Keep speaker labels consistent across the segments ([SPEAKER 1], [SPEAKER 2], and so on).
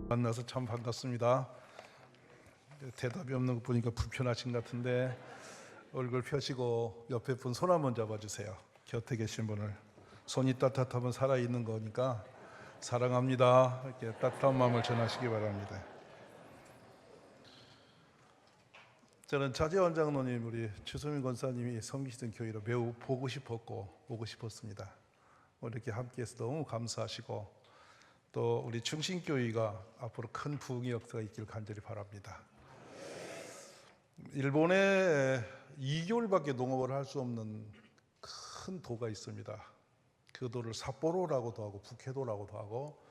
[SPEAKER 1] 만나서 참 반갑습니다. 대답이 없는 거 보니까 불편하신 것 같은데 얼굴 펴시고 옆에 분 손 한번 잡아주세요. 곁에 계신 분을. 손이 따뜻하면 살아있는 거니까 사랑합니다 이렇게 따뜻한 마음을 전하시기 바랍니다. 저는 차재원 장로님, 우리 추수민 권사님이 섬기시던 교회로 매우 보고 싶었고 오고 싶었습니다. 이렇게 함께해서 너무 감사하시고 또 우리 충신교회가 앞으로 큰 부흥의 역사가 있기를 간절히 바랍니다. 일본에 2개월밖에 농업을 할 수 없는 큰 도가 있습니다. 그 도를 삿포로라고도 하고 북해도라고도 하고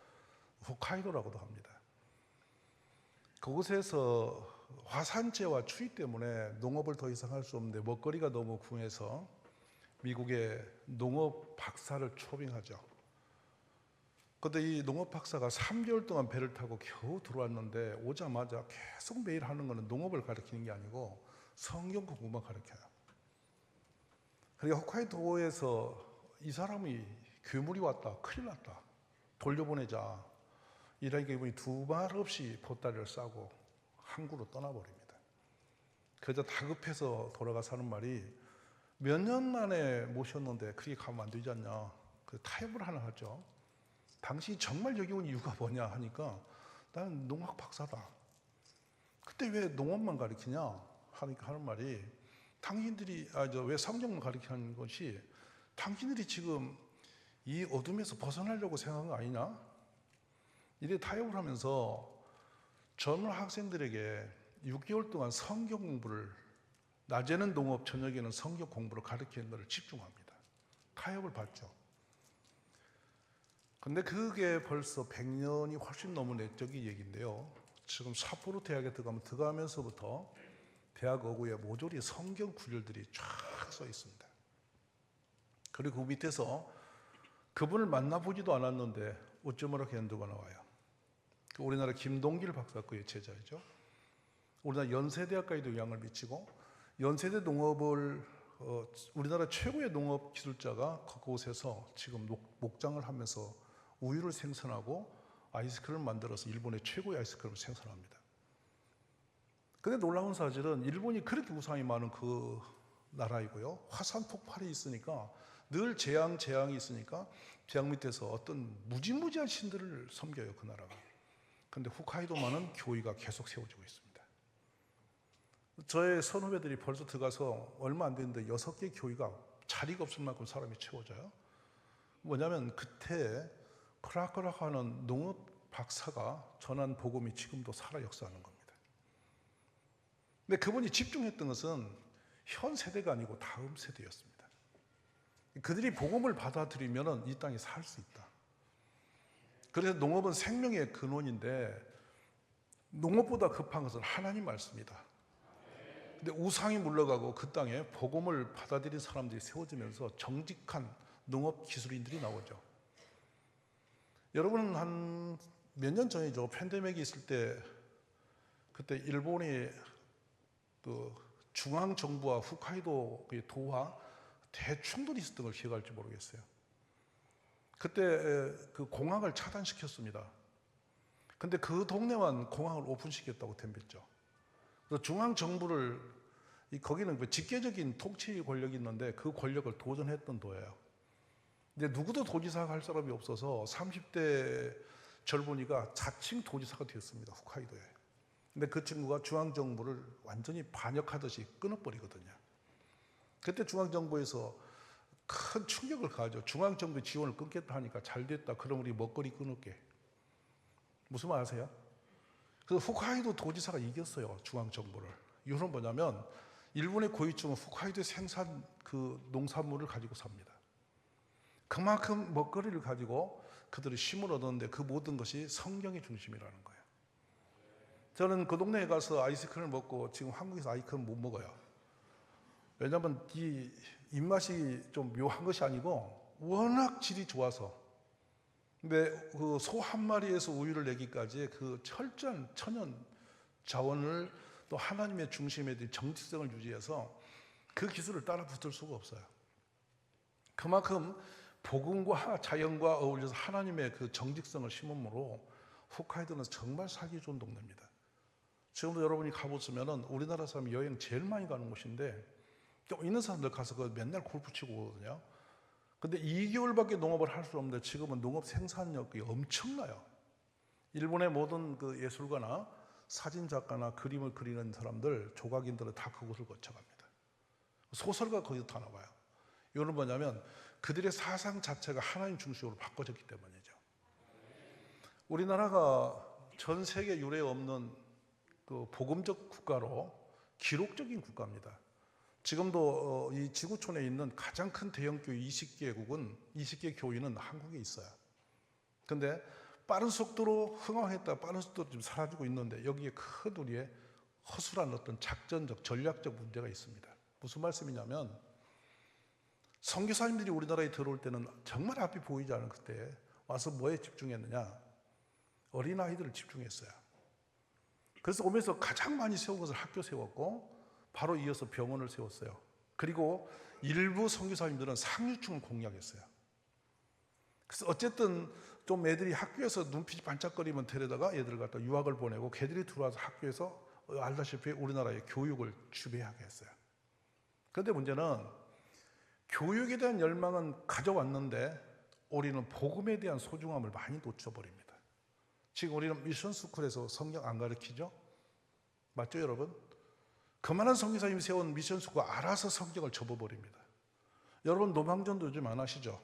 [SPEAKER 1] 홋카이도라고도 합니다. 그곳에서 화산재와 추위 때문에 농업을 더 이상 할 수 없는데 먹거리가 너무 궁해서 미국의 농업 박사를 초빙하죠. 그런데 이 농업 박사가 3개월 동안 배를 타고 겨우 들어왔는데 오자마자 계속 매일 하는 것은 농업을 가르치는 게 아니고 성경 공부만 가르쳐요. 그러니까 홋카이도에서 이 사람이 괴물이 왔다, 큰일 났다, 돌려보내자 이러니까 이분이 두 말 없이 보따리를 싸고 항구로 떠나버립니다. 그래서 다급해서 돌아가서 하는 말이 몇 년 만에 모셨는데 그렇게 가면 안 되지 않냐. 그 타협을 하나 하죠. 당신이 정말 여기 온 이유가 뭐냐 하니까 나는 농학 박사다. 그때 왜 농업만 가르치냐 하니까 하는 말이 당신들이 왜 성경만 가르치는 것이 당신들이 지금 이 어둠에서 벗어나려고 생각한 거 아니냐? 이래 타협을 하면서 젊은 학생들에게 6개월 동안 성경 공부를, 낮에는 농업, 저녁에는 성경 공부를 가르치는 것을 집중합니다. 타협을 받죠. 근데 그게 벌써 100년이 훨씬 넘은 내적인 얘기인데요. 지금 삿포로 대학에 들어가면서부터 대학 어구에 모조리 성경 구절들이 쫙 써 있습니다. 그리고 그 밑에서 그분을 만나보지도 않았는데 어쩌면 견도가 나와요. 우리나라 김동길 박사과의 제자이죠. 우리나라 연세대학까지도 영향을 미치고 연세대 농업을 우리나라 최고의 농업 기술자가 그곳에서 지금 목장을 하면서 우유를 생산하고 아이스크림을 만들어서 일본의 최고의 아이스크림을 생산합니다. 그런데 놀라운 사실은 일본이 그렇게 우상이 많은 그 나라이고요. 화산 폭발이 있으니까 늘 재앙이 있으니까 재앙 밑에서 어떤 무지무지한 신들을 섬겨요, 그 나라가. 그런데 홋카이도만은 교회가 계속 세워지고 있습니다. 저의 선후배들이 벌써 들어가서 얼마 안 됐는데 6개 교회가 자리가 없을 만큼 사람이 채워져요. 뭐냐면 그때 크라크라하는 농업 박사가 전한 복음이 지금도 살아 역사하는 겁니다. 근데 그분이 집중했던 것은 현 세대가 아니고 다음 세대였습니다. 그들이 복음을 받아들이면 이 땅에 살 수 있다. 그래서 농업은 생명의 근원인데 농업보다 급한 것은 하나님 말씀이다. 근데 우상이 물러가고 그 땅에 복음을 받아들인 사람들이 세워지면서 정직한 농업 기술인들이 나오죠. 여러분은 한 몇 년 전이죠. 팬데믹이 있을 때 그때 일본이 그 중앙 정부와 홋카이도 도와 대충돌이 있었던 걸 기억할지 모르겠어요. 그때 그 공항을 차단시켰습니다. 근데 그 동네만 공항을 오픈시켰다고 덤볐죠. 그래서 중앙 정부를 거기는 직계적인 통치 권력이 있는데 그 권력을 도전했던 도예요. 근데 누구도 도지사가 할 사람이 없어서 30대 젊은이가 자칭 도지사가 되었습니다. 홋카이도에. 근데 그 친구가 중앙정부를 완전히 반역하듯이 끊어버리거든요. 그때 중앙정부에서 큰 충격을 가하죠. 중앙정부 지원을 끊겠다 하니까 잘 됐다. 그럼 우리 먹거리 끊을게. 무슨 말 아세요? 그래서 홋카이도 도지사가 이겼어요. 중앙정부를. 이유는 뭐냐면 일본의 고위층은 홋카이도 생산 그 농산물을 가지고 삽니다. 그만큼 먹거리를 가지고 그들이 쉼을 얻었는데 그 모든 것이 성경의 중심이라는 거예요. 저는 그 동네에 가서 아이스크림을 먹고 지금 한국에서 아이스크림 못 먹어요. 왜냐하면 이 입맛이 좀 묘한 것이 아니고 워낙 질이 좋아서. 근데 그 소 한 마리에서 우유를 내기까지 그 철저한 천연 자원을 또 하나님의 중심에 대한 정직성을 유지해서 그 기술을 따라 붙을 수가 없어요. 그만큼 복음과 자연과 어울려서 하나님의 그 정직성을 심음으로 홋카이도는 정말 살기 좋은 동네입니다. 지금도 여러분이 가보시면은 우리나라 사람이 여행 제일 많이 가는 곳인데 좀 있는 사람들 가서 그 맨날 골프 치고 오거든요. 근데 2개월밖에 농업을 할 수 없는데 지금은 농업 생산력이 엄청나요. 일본의 모든 그 예술가나 사진 작가나 그림을 그리는 사람들, 조각인들은 다 그곳을 거쳐갑니다. 소설가 거기서 다 나와요. 이거는 뭐냐면 그들의 사상 자체가 하나님 중심으로 바꿔졌기 때문이죠. 우리나라가 전 세계 유례 없는 그 복음적 국가로 기록적인 국가입니다. 지금도 이 지구촌에 있는 가장 큰 대형 교회 20개 교회는 한국에 있어요. 근데 빠른 속도로 흥황했다 빠른 속도로 지금 사라지고 있는데 여기에 큰 우리의 허술한 어떤 작전적 전략적 문제가 있습니다. 무슨 말씀이냐면 선교사님들이 우리나라에 들어올 때는 정말 앞이 보이지 않은 그때 와서 뭐에 집중했느냐? 어린아이들을 집중했어요. 그래서 오면서 가장 많이 세운 것을 학교 세웠고 바로 이어서 병원을 세웠어요. 그리고 일부 선교사님들은 상류층을 공략했어요. 그래서 어쨌든 좀 애들이 학교에서 눈빛이 반짝거리면 데려다가 애들을 갖다 유학을 보내고 걔들이 들어와서 학교에서 알다시피 우리나라의 교육을 지배하게 했어요. 그런데 문제는 교육에 대한 열망은 가져왔는데 우리는 복음에 대한 소중함을 많이 놓쳐버립니다. 지금 우리는 미션스쿨에서 성경 안 가르치죠? 맞죠 여러분? 그만한 선교사님이 세운 미션스쿨 알아서 성경을 접어버립니다. 여러분 노방전도 요즘 안 하시죠?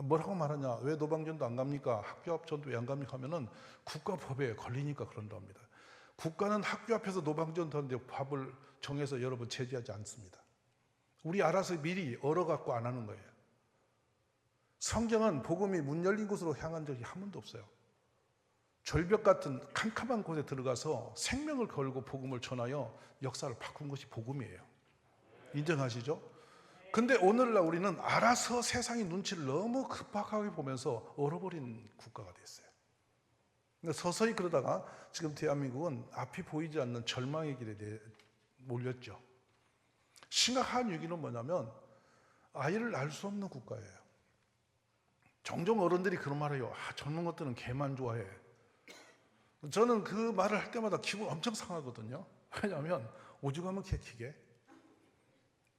[SPEAKER 1] 뭐라고 말하냐? 왜 노방전도 안 갑니까? 학교 앞 전도 왜 안 갑니까? 하면은 국가법에 걸리니까 그런답니다. 국가는 학교 앞에서 노방전도 하는데 법을 정해서 여러분 제재하지 않습니다. 우리 알아서 미리 얼어갖고 안 하는 거예요. 성경은 복음이 문 열린 곳으로 향한 적이 한 번도 없어요. 절벽 같은 캄캄한 곳에 들어가서 생명을 걸고 복음을 전하여 역사를 바꾼 것이 복음이에요. 인정하시죠? 근데 오늘날 우리는 알아서 세상의 눈치를 너무 급박하게 보면서 얼어버린 국가가 됐어요. 서서히 그러다가 지금 대한민국은 앞이 보이지 않는 절망의 길에 몰렸죠. 심각한 위기는 뭐냐면 아이를 낳을 수 없는 국가예요. 종종 어른들이 그런 말을 해요. 젊은 것들은 개만 좋아해. 저는 그 말을 할 때마다 기분 엄청 상하거든요. 왜냐하면 오죽하면 개 키게.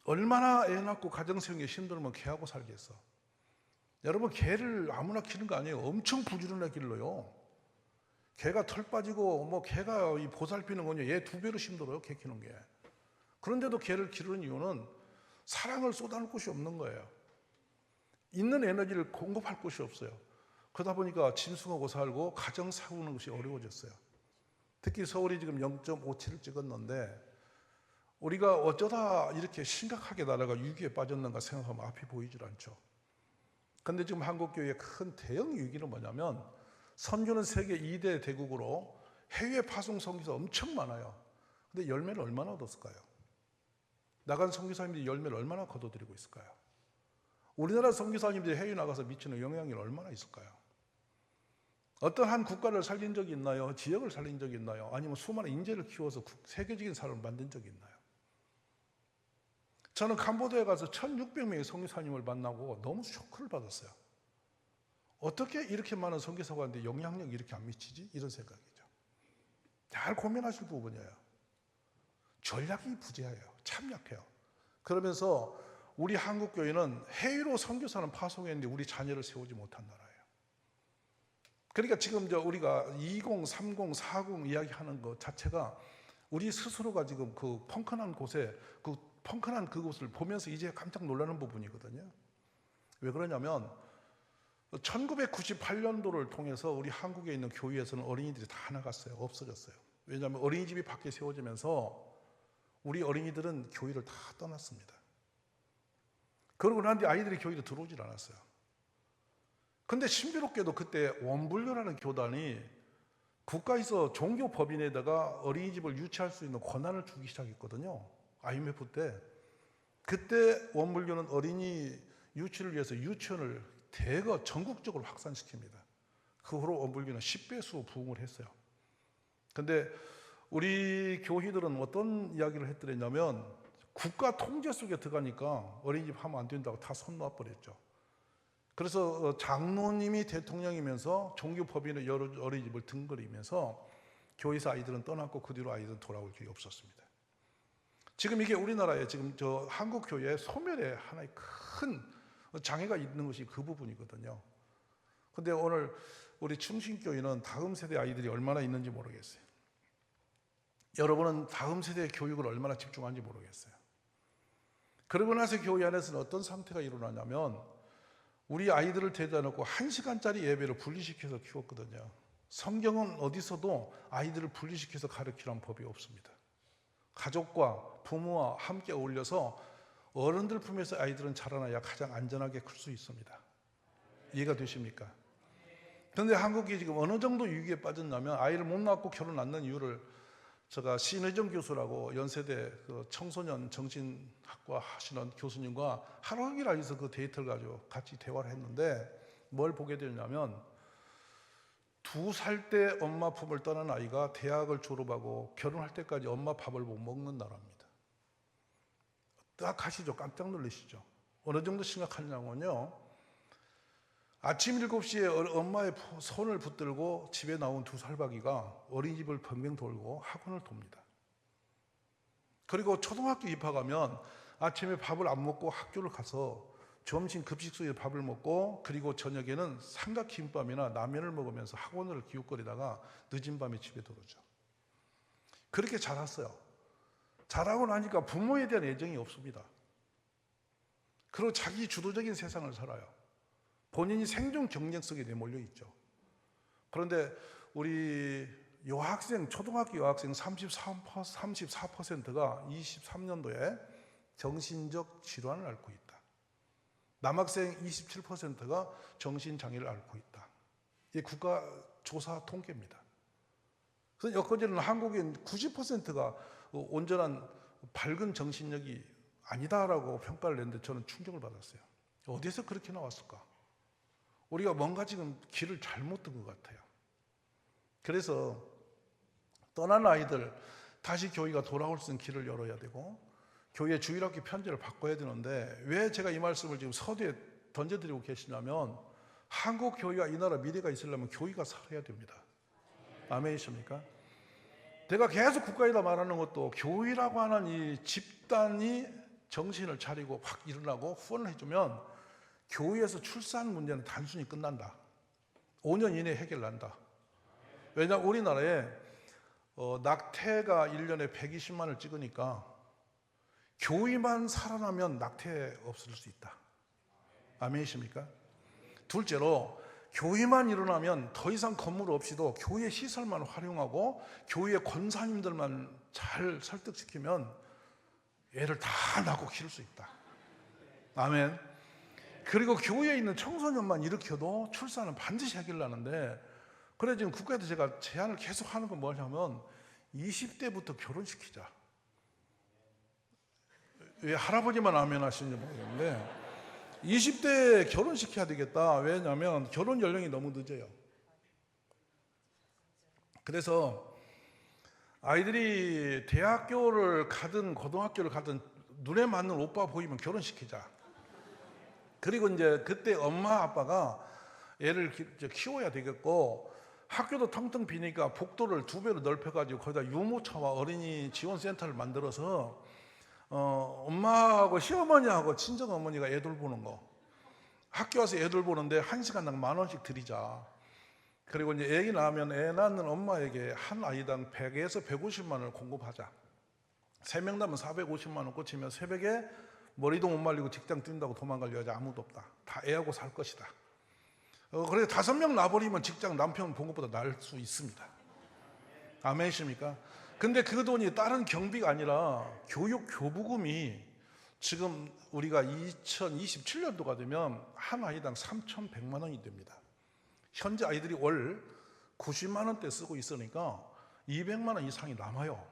[SPEAKER 1] 얼마나 애 낳고 가정 세우는 게 힘들면 개하고 살겠어. 여러분 개를 아무나 키는 거 아니에요. 엄청 부지런하게 길러요. 개가 털 빠지고 뭐 개가 이 보살피는 건요. 얘 2배로 힘들어요. 개 키는 게. 그런데도 개를 기르는 이유는 사랑을 쏟아낼 곳이 없는 거예요. 있는 에너지를 공급할 곳이 없어요. 그러다 보니까 짐승하고 살고 가정 세우는 것이 어려워졌어요. 특히 서울이 지금 0.57을 찍었는데 우리가 어쩌다 이렇게 심각하게 나라가 위기에 빠졌는가 생각하면 앞이 보이질 않죠. 그런데 지금 한국교회의 큰 대형 위기는 뭐냐면 선교는 세계 2대 대국으로 해외 파송 선교사 엄청 많아요. 근데 열매를 얼마나 얻었을까요? 나간 선교사님들이 열매를 얼마나 거둬들이고 있을까요? 우리나라 선교사님들이 해외 나가서 미치는 영향이 얼마나 있을까요? 어떤 한 국가를 살린 적이 있나요? 지역을 살린 적이 있나요? 아니면 수많은 인재를 키워서 세계적인 사람을 만든 적이 있나요? 저는 캄보디아에 가서 1600명의 선교사님을 만나고 너무 쇼크를 받았어요. 어떻게 이렇게 많은 선교사가 있는데 영향력이 이렇게 안 미치지? 이런 생각이죠. 잘 고민하실 부분이에요. 전략이 부재해요. 참 약해요. 그러면서 우리 한국교회는 해외로 선교사는 파송했는데 우리 자녀를 세우지 못한 나라예요. 그러니까 지금 우리가 20, 30, 40 이야기하는 것 자체가 우리 스스로가 지금 그 펑크난 곳에 펑크난 그곳을 보면서 이제 깜짝 놀라는 부분이거든요. 왜 그러냐면 1998년도를 통해서 우리 한국에 있는 교회에서는 어린이들이 다 나갔어요. 없어졌어요. 왜냐하면 어린이집이 밖에 세워지면서 우리 어린이들은 교회를 다 떠났습니다. 그러고 난 뒤 아이들이 교회로 들어오질 않았어요. 근데 신비롭게도 그때 원불교라는 교단이 국가에서 종교법인에다가 어린이집을 유치할 수 있는 권한을 주기 시작했거든요. IMF 때. 그때 원불교는 어린이 유치를 위해서 유치원을 대거 전국적으로 확산시킵니다. 그 후로 원불교는 10배수 부흥을 했어요. 근데 우리 교회들은 어떤 이야기를 했더랬냐면 국가 통제 속에 들어가니까 어린이집 하면 안 된다고 다 손 놔버렸죠. 그래서 장로님이 대통령이면서 종교법인의 여러 어린이집을 등거리면서 교회에서 아이들은 떠났고 그 뒤로 아이들은 돌아올 길이 없었습니다. 지금 이게 우리나라에 지금 저 한국 교회의 소멸에 하나의 큰 장애가 있는 것이 그 부분이거든요. 근데 오늘 우리 충신교회는 다음 세대 아이들이 얼마나 있는지 모르겠어요. 여러분은 다음 세대의 교육을 얼마나 집중하는지 모르겠어요. 그러고 나서 교회 안에서는 어떤 상태가 일어나냐면 우리 아이들을 데려다 놓고 1시간짜리 예배를 분리시켜서 키웠거든요. 성경은 어디서도 아이들을 분리시켜서 가르치라는 법이 없습니다. 가족과 부모와 함께 어울려서 어른들 품에서 아이들은 자라나야 가장 안전하게 클 수 있습니다. 이해가 되십니까? 그런데 한국이 지금 어느 정도 위기에 빠졌냐면 아이를 못 낳고 결혼 안 낳는 이유를 제가 신혜정 교수라고 연세대 그 청소년 정신학과 하시는 교수님과 하루 종일 앉아서 그 데이터를 가지고 같이 대화를 했는데 뭘 보게 되냐면 2살 때 엄마 품을 떠난 아이가 대학을 졸업하고 결혼할 때까지 엄마 밥을 못 먹는 나라입니다. 딱 가시죠. 깜짝 놀라시죠. 어느 정도 심각하냐면요, 아침 7시에 엄마의 손을 붙들고 집에 나온 2살박이가 어린이집을 벙벙 돌고 학원을 돕니다. 그리고 초등학교 입학하면 아침에 밥을 안 먹고 학교를 가서 점심 급식소에 밥을 먹고 그리고 저녁에는 삼각김밥이나 라면을 먹으면서 학원을 기웃거리다가 늦은 밤에 집에 들어오죠. 그렇게 자랐어요. 자라고 나니까 부모에 대한 애정이 없습니다. 그리고 자기 주도적인 세상을 살아요. 본인이 생존 경쟁 속에 내몰려 있죠. 그런데 우리 여학생, 초등학교 여학생 34%가 23년도에 정신적 질환을 앓고 있다. 남학생 27%가 정신장애를 앓고 있다. 이게 국가조사 통계입니다. 그래서 여건제는 한국인 90%가 온전한 밝은 정신력이 아니다라고 평가를 냈는데 저는 충격을 받았어요. 어디서 그렇게 나왔을까? 우리가 뭔가 지금 길을 잘못 든 것 같아요. 그래서 떠난 아이들 다시 교회가 돌아올 수 있는 길을 열어야 되고 교회 주일학교 편제를 바꿔야 되는데 왜 제가 이 말씀을 지금 서두에 던져드리고 계시냐면 한국 교회가 이 나라 미래가 있으려면 교회가 살아야 됩니다. 아멘이십니까? 내가 계속 국가에다 말하는 것도 교회라고 하는 이 집단이 정신을 차리고 확 일어나고 후원을 해주면 교회에서 출산 문제는 단순히 끝난다. 5년 이내에 해결난다. 왜냐하면 우리나라에 낙태가 1년에 120만을 찍으니까 교회만 살아나면 낙태 없을 수 있다. 아멘이십니까? 둘째로 교회만 일어나면 더 이상 건물 없이도 교회 시설만 활용하고 교회 권사님들만 잘 설득시키면 애를 다 낳고 키울 수 있다. 아멘. 그리고 교회에 있는 청소년만 일으켜도 출산은 반드시 해결나는데 그래 지금 국가에도 제가 제안을 계속 하는 건 뭐냐면 20대부터 결혼시키자. 왜 할아버지만 아멘 하시는지 모르겠는데 20대 결혼시켜야 되겠다. 왜냐하면 결혼 연령이 너무 늦어요. 그래서 아이들이 대학교를 가든 고등학교를 가든 눈에 맞는 오빠 보이면 결혼시키자. 그리고 이제 그때 엄마 아빠가 애를 키워야 되겠고 학교도 텅텅 비니까 복도를 2배로 넓혀가지고 거기다 유모차와 어린이 지원센터를 만들어서 엄마하고 시어머니하고 친정어머니가 애들 보는 거 학교 와서 애들 보는데 1시간당 10,000원씩 드리자. 그리고 이제 애기 낳으면 애 낳는 엄마에게 한 아이당 100에서 150만 원을 공급하자. 3명 낳으면 450만 원 꽂히면 새벽에 머리도 못 말리고 직장 뛴다고 도망갈 여자 아무도 없다. 다 애하고 살 것이다. 그래서 5명 낳아버리면 직장 남편 봉급보다 나을 수 있습니다. 아멘이십니까? 근데 그 돈이 다른 경비가 아니라 교육 교부금이 지금 우리가 2027년도가 되면 한 아이당 3,100만 원이 됩니다. 현재 아이들이 월 90만 원대 쓰고 있으니까 200만 원 이상이 남아요.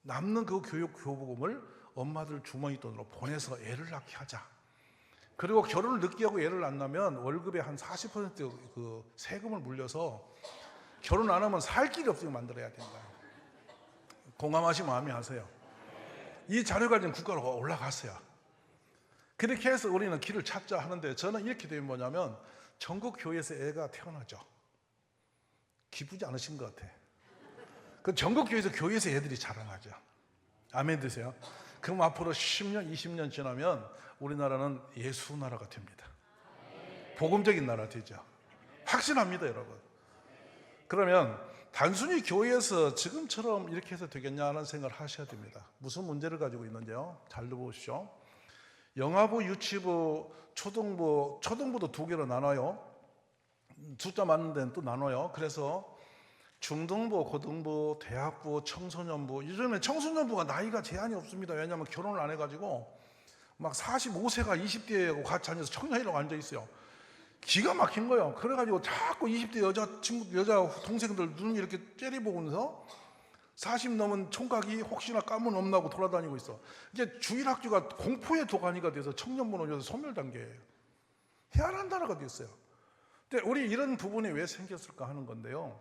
[SPEAKER 1] 남는 그 교육 교부금을 엄마들 주머니 돈으로 보내서 애를 낳게 하자. 그리고 결혼을 늦게 하고 애를 안 낳으면 월급의 한 40% 그 세금을 물려서 결혼 안 하면 살 길이 없으게 만들어야 된다. 공감하시면 마음이 하세요. 이 자료 가진 국가로 올라갔어요. 그렇게 해서 우리는 길을 찾자 하는데, 저는 이렇게 되면 뭐냐면 전국 교회에서 애가 태어나죠. 기쁘지 않으신 것 같아. 그 전국 교회에서 애들이 자라나죠. 아멘 되세요. 그럼 앞으로 10년, 20년 지나면 우리나라는 예수 나라가 됩니다. 복음적인 나라 되죠. 확신합니다, 여러분. 그러면 단순히 교회에서 지금처럼 이렇게 해서 되겠냐는 생각을 하셔야 됩니다. 무슨 문제를 가지고 있는지요? 잘 들어보십시오. 영아부, 유치부, 초등부도 두 개로 나눠요. 숫자 맞는 데는 또 나눠요. 그래서 중등부, 고등부, 대학부, 청소년부. 요즘에 청소년부가 나이가 제한이 없습니다. 왜냐하면 결혼을 안 해가지고 막 45세가 20대하고 같이 앉아서 청년이라고 앉아 있어요. 기가 막힌 거예요. 그래가지고 자꾸 20대 여자 동생들 눈 이렇게 째려보면서 40 넘은 총각이 혹시나 까문 없나고 돌아다니고 있어. 이게 주일학교가 공포의 도가니가 돼서 청년부는 요새 소멸단계예요. 희한한 나라가 됐어요. 근데 우리 이런 부분이 왜 생겼을까 하는 건데요.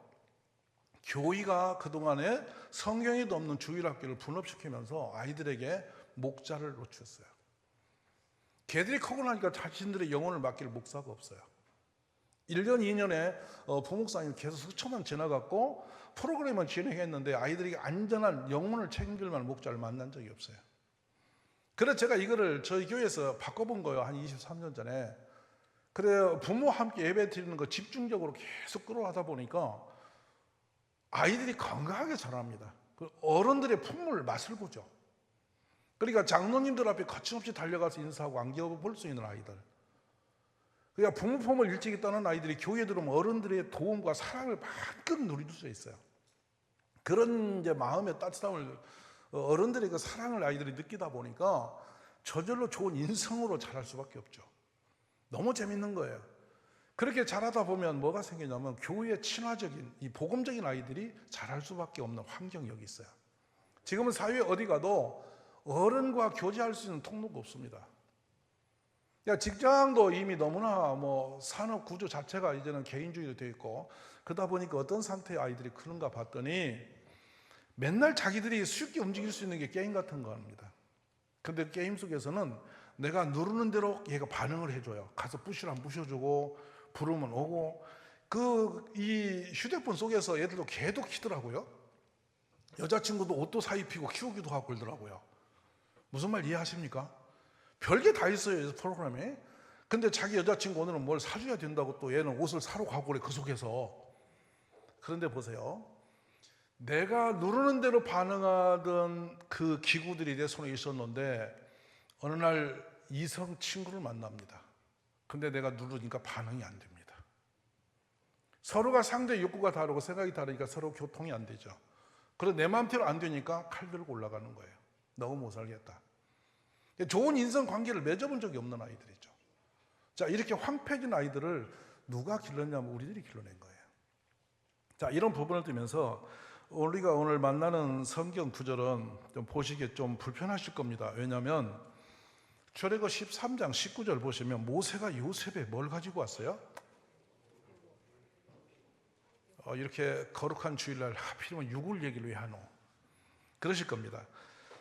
[SPEAKER 1] 교회가 그동안에 성경에도 없는 주일학교를 분업시키면서 아이들에게 목자를 놓쳤어요. 걔들이 크고 나니까 자신들의 영혼을 맡길 목사가 없어요. 1년, 2년에 부목사님 계속 수천만 지나갔고 프로그램을 진행했는데 아이들에게 안전한 영혼을 책임질 만한 목자를 만난 적이 없어요. 그래서 제가 이거를 저희 교회에서 바꿔본 거예요. 한 23년 전에. 그래요. 부모와 함께 예배 드리는 거 집중적으로 계속 끌어가다 보니까 아이들이 건강하게 자랍니다. 어른들의 품물 맛을 보죠. 그러니까 장로님들 앞에 거침없이 달려가서 인사하고 안겨볼 수 있는 아이들. 그러니까 부모 품을 일찍이 떠난 아이들이 교회에 들어오면 어른들의 도움과 사랑을 만큼 누릴 수 있어요. 그런 이제 마음의 따뜻함을 어른들의 그 사랑을 아이들이 느끼다 보니까 저절로 좋은 인성으로 자랄 수밖에 없죠. 너무 재밌는 거예요. 그렇게 자라다 보면 뭐가 생기냐면 교회의 친화적인 이 복음적인 아이들이 자랄 수밖에 없는 환경이 여기 있어요. 지금은 사회 어디 가도 어른과 교제할 수 있는 통로가 없습니다. 그러니까 직장도 이미 너무나 산업 구조 자체가 이제는 개인주의로 되어 있고 그러다 보니까 어떤 상태의 아이들이 크는가 봤더니 맨날 자기들이 쉽게 움직일 수 있는 게 게임 같은 겁니다. 근데 게임 속에서는 내가 누르는 대로 얘가 반응을 해줘요. 가서 부시를 안 부셔주고 부르면 오고 이 휴대폰 속에서 애들도 개도 키더라고요. 여자친구도 옷도 사입히고 키우기도 하고 그러더라고요. 무슨 말 이해하십니까? 별게 다 있어요, 프로그램에. 근데 자기 여자친구 오늘은 뭘 사줘야 된다고 또 얘는 옷을 사러 가고 그래, 그 속에서. 그런데 보세요. 내가 누르는 대로 반응하던 그 기구들이 내 손에 있었는데 어느 날 이성 친구를 만납니다. 근데 내가 누르니까 반응이 안 됩니다. 서로가 상대 욕구가 다르고 생각이 다르니까 서로 교통이 안 되죠. 그래서 내 마음대로 안 되니까 칼 들고 올라가는 거예요. 너무 못 살겠다. 좋은 인성관계를 맺어본 적이 없는 아이들이죠. 자, 이렇게 황폐해진 아이들을 누가 길렀냐면 우리들이 길러낸 거예요. 자, 이런 부분을 두면서 우리가 오늘 만나는 성경 구절은 좀 보시기에 좀 불편하실 겁니다. 왜냐하면 출애굽 13장 19절 보시면 모세가 요셉에 뭘 가지고 왔어요? 이렇게 거룩한 주일날 하필이면 육을 얘기를 왜 하노? 그러실 겁니다.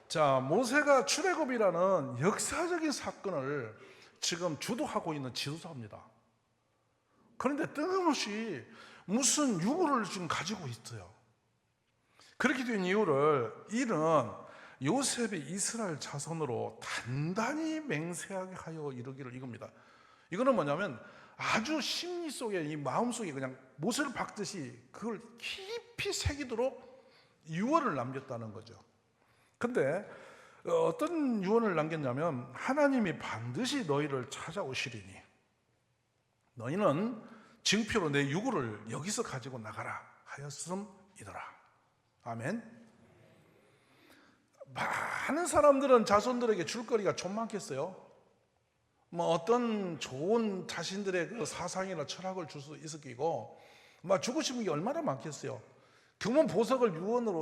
[SPEAKER 1] 자, 모세가 출애굽이라는 역사적인 사건을 지금 주도하고 있는 지도자입니다. 그런데 뜬금없이 무슨 유고를 지금 가지고 있어요. 그렇게 된 이유를 이는 요셉이 이스라엘 자손으로 단단히 맹세하게 하여 이르기를 이겁니다. 이거는 뭐냐면 아주 심리 속에 이 마음 속에 그냥 못을 박듯이 그걸 깊이 새기도록 유언을 남겼다는 거죠. 근데 어떤 유언을 남겼냐면 하나님이 반드시 너희를 찾아오시리니 너희는 증표로 내 유고를 여기서 가지고 나가라 하였음이더라. 아멘. 많은 사람들은 자손들에게 줄 거리가 좀 많겠어요. 어떤 좋은 자신들의 그 사상이나 철학을 줄 수 있을 끼고 주고 싶은 게 얼마나 많겠어요. 금은 보석을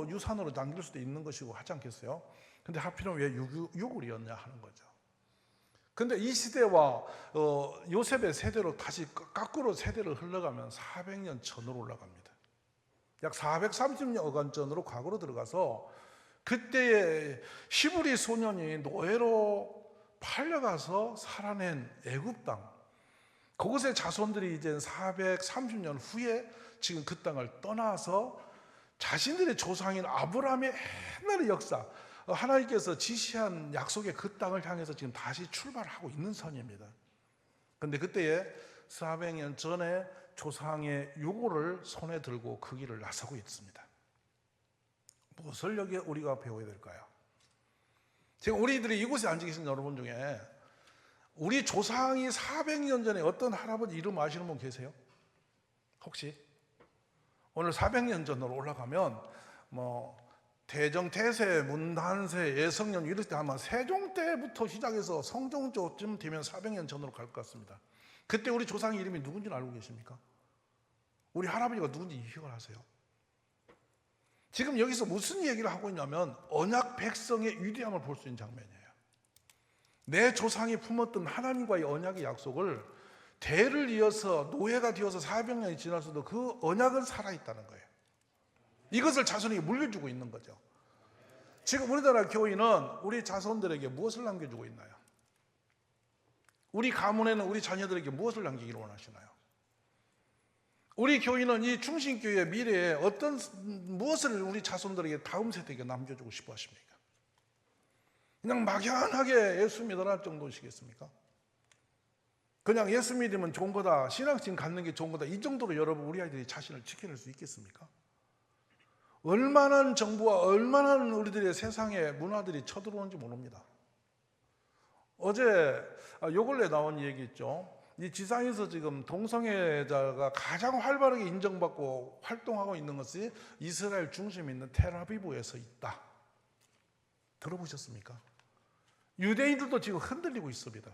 [SPEAKER 1] 유산으로 남길 수도 있는 것이고 하지 않겠어요? 근데 하필이면 왜 유골이었냐 하는 거죠. 근데 이 시대와 요셉의 세대로 다시 거꾸로 세대를 흘러가면 400년 전으로 올라갑니다. 약 430여간 전으로 과거로 들어가서 그때의 히브리 소년이 노예로 팔려가서 살아낸 애굽 땅, 그곳의 자손들이 이제 430년 후에 지금 그 땅을 떠나서 자신들의 조상인 아브라함의 옛날의 역사, 하나님께서 지시한 약속의 그 땅을 향해서 지금 다시 출발하고 있는 선입니다. 그런데 그때에 400년 전에 조상의 유고를 손에 들고 그 길을 나서고 있습니다. 무엇을 여기에 우리가 배워야 될까요? 지금 우리들이 이곳에 앉아 계신 여러분 중에 우리 조상이 400년 전에 어떤 할아버지 이름 아시는 분 계세요? 혹시? 오늘 400년 전으로 올라가면 대정, 태세, 문단세, 예성년 이럴 때 아마 세종 때부터 시작해서 성종조쯤 되면 400년 전으로 갈 것 같습니다. 그때 우리 조상의 이름이 누군지는 알고 계십니까? 우리 할아버지가 누군지 기억을 하세요? 지금 여기서 무슨 얘기를 하고 있냐면 언약 백성의 위대함을 볼 수 있는 장면이에요. 내 조상이 품었던 하나님과의 언약의 약속을 대를 이어서 노예가 되어서 400년이 지났어도 그 언약은 살아있다는 거예요. 이것을 자손에게 물려주고 있는 거죠. 지금 우리나라 교회는 우리 자손들에게 무엇을 남겨주고 있나요? 우리 가문에는 우리 자녀들에게 무엇을 남기기를 원하시나요? 우리 교인은 이 충신교회의 미래에 무엇을 우리 자손들에게 다음 세대에게 남겨주고 싶어 하십니까? 그냥 막연하게 예수 믿어라 정도시겠습니까? 그냥 예수 믿으면 좋은 거다, 신앙심 갖는 게 좋은 거다, 이 정도로 여러분 우리 아이들이 자신을 지켜낼 수 있겠습니까? 얼마나 정부와 얼마나 우리들의 세상에 문화들이 쳐들어오는지 모릅니다. 어제 요 근래 나온 얘기 있죠. 이 지상에서 지금 동성애자가 가장 활발하게 인정받고 활동하고 있는 것이 이스라엘 중심에 있는 텔아비브에서 있다. 들어보셨습니까? 유대인들도 지금 흔들리고 있습니다.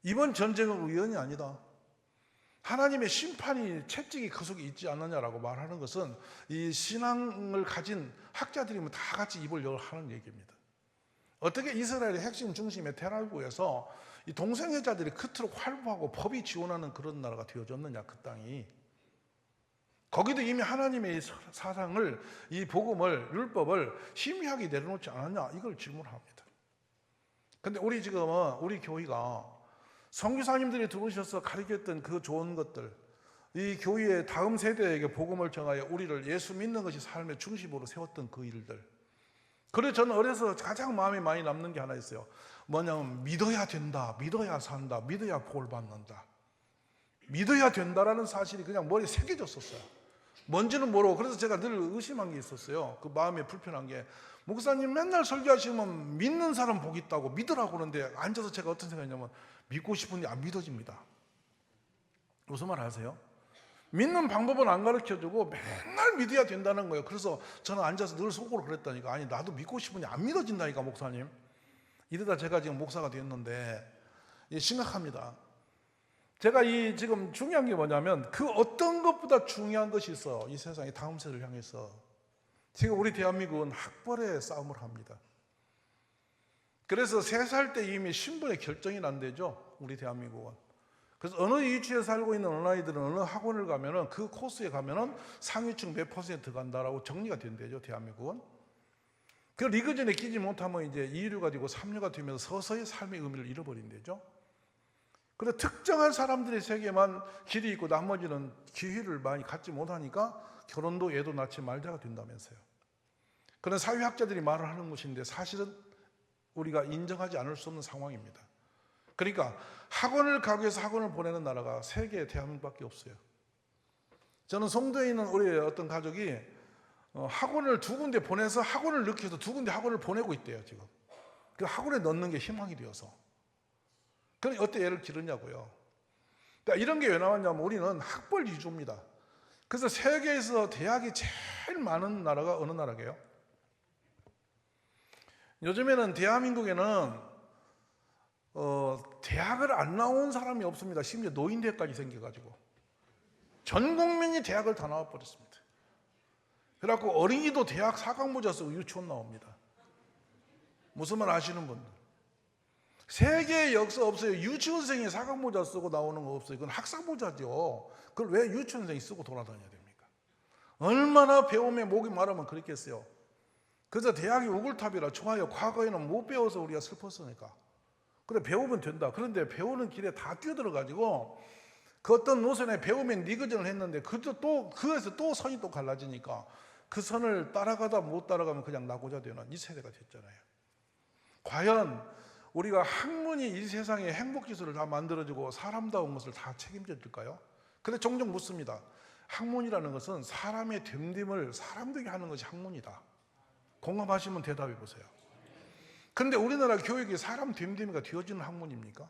[SPEAKER 1] 이번 전쟁은 우연이 아니다. 하나님의 심판이 채찍이 그 속에 있지 않느냐라고 말하는 것은 이 신앙을 가진 학자들이면 다 같이 입을 열하는 얘기입니다. 어떻게 이스라엘의 핵심 중심의 텔아비브에서 이 동성애자들이 그토록 활보하고 법이 지원하는 그런 나라가 되어졌느냐, 그 땅이. 거기도 이미 하나님의 사상을, 이 복음을, 율법을 희미하게 내려놓지 않았냐, 이걸 질문합니다. 근데 우리 지금은 우리 교회가 선교사님들이 들어오셔서 가르쳤던 그 좋은 것들, 이 교회의 다음 세대에게 복음을 전하여 우리를 예수 믿는 것이 삶의 중심으로 세웠던 그 일들. 그래서 저는 어려서 가장 마음에 많이 남는 게 하나 있어요. 뭐냐면 믿어야 된다, 믿어야 산다, 믿어야 복을 받는다. 믿어야 된다라는 사실이 그냥 머리에 새겨졌었어요. 뭔지는 모르고. 그래서 제가 늘 의심한 게 있었어요. 그 마음에 불편한 게, 목사님 맨날 설교하시면 믿는 사람 복 있다고 믿으라고 그러는데 앉아서 제가 어떤 생각이냐면 믿고 싶은데 안 믿어집니다. 무슨 말 아세요? 믿는 방법은 안 가르쳐주고 맨날 믿어야 된다는 거예요. 그래서 저는 앉아서 늘 속으로 그랬다니까, 아니 나도 믿고 싶은데 안 믿어진다니까 목사님. 이러다 제가 지금 목사가 됐는데 심각합니다. 제가 지금 중요한 게 뭐냐면 그 어떤 것보다 중요한 것이 있어. 이 세상의 다음 세대를 향해서. 지금 우리 대한민국은 학벌의 싸움을 합니다. 그래서 3살 때 이미 신분의 결정이 난대죠, 우리 대한민국은. 그래서 어느 위치에 살고 있는 어린아이들은 어느 학원을 가면은 그 코스에 가면은 상위층 몇 % 간다라고 정리가 된대죠, 대한민국은. 그 리그전에 끼지 못하면 이제 2류가 되고 3류가 되면서 서서히 삶의 의미를 잃어버린대죠. 그런데 특정한 사람들의 세계만 길이 있고 나머지는 기회를 많이 갖지 못하니까 결혼도 애도 낳지 말자가 된다면서요. 그런 사회학자들이 말을 하는 것인데 사실은 우리가 인정하지 않을 수 없는 상황입니다. 그러니까 학원을 가기 위해서 학원을 보내는 나라가 세계 대한민국밖에 없어요. 저는 송도에 있는 우리 어떤 가족이 학원을 2군데 보내서 학원을 넣기 위해서 2군데 학원을 보내고 있대요, 지금. 그 학원에 넣는 게 희망이 되어서. 그럼 어때 예를 들었냐고요. 그러니까 이런 게 왜 나왔냐면 우리는 학벌 위주입니다. 그래서 세계에서 대학이 제일 많은 나라가 어느 나라게요? 요즘에는 대한민국에는 대학을 안 나온 사람이 없습니다. 심지어 노인대까지 생겨가지고 전 국민이 대학을 다 나와버렸습니다. 그래갖고 어린이도 대학 4강 모자 쓰고 유치원 나옵니다. 무슨 말 아시는 분들? 세계에 역사 없어요. 유치원생이 4강 모자 쓰고 나오는 거 없어요. 그건 학생 모자죠. 그걸 왜 유치원생이 쓰고 돌아다녀야 됩니까? 얼마나 배움에 목이 마르면 그랬겠어요. 그래서 대학이 우글탑이라 좋아요. 과거에는 못 배워서 우리가 슬펐으니까. 그래 배우면 된다. 그런데 배우는 길에 다 뛰어들어가지고 그 어떤 노선에 배우면 니거전을 했는데 그에서 또 선이 또 갈라지니까 그 선을 따라가다 못 따라가면 그냥 나고자 되는 이 세대가 됐잖아요. 과연 우리가 학문이 이 세상에 행복지수를 다 만들어주고 사람다운 것을 다 책임져 줄까요? 근데 종종 묻습니다. 학문이라는 것은 사람의 됨됨을 사람들에게 하는 것이 학문이다. 공감하시면 대답해 보세요. 그런데 우리나라 교육이 사람 됨됨이가 되어지는 학문입니까?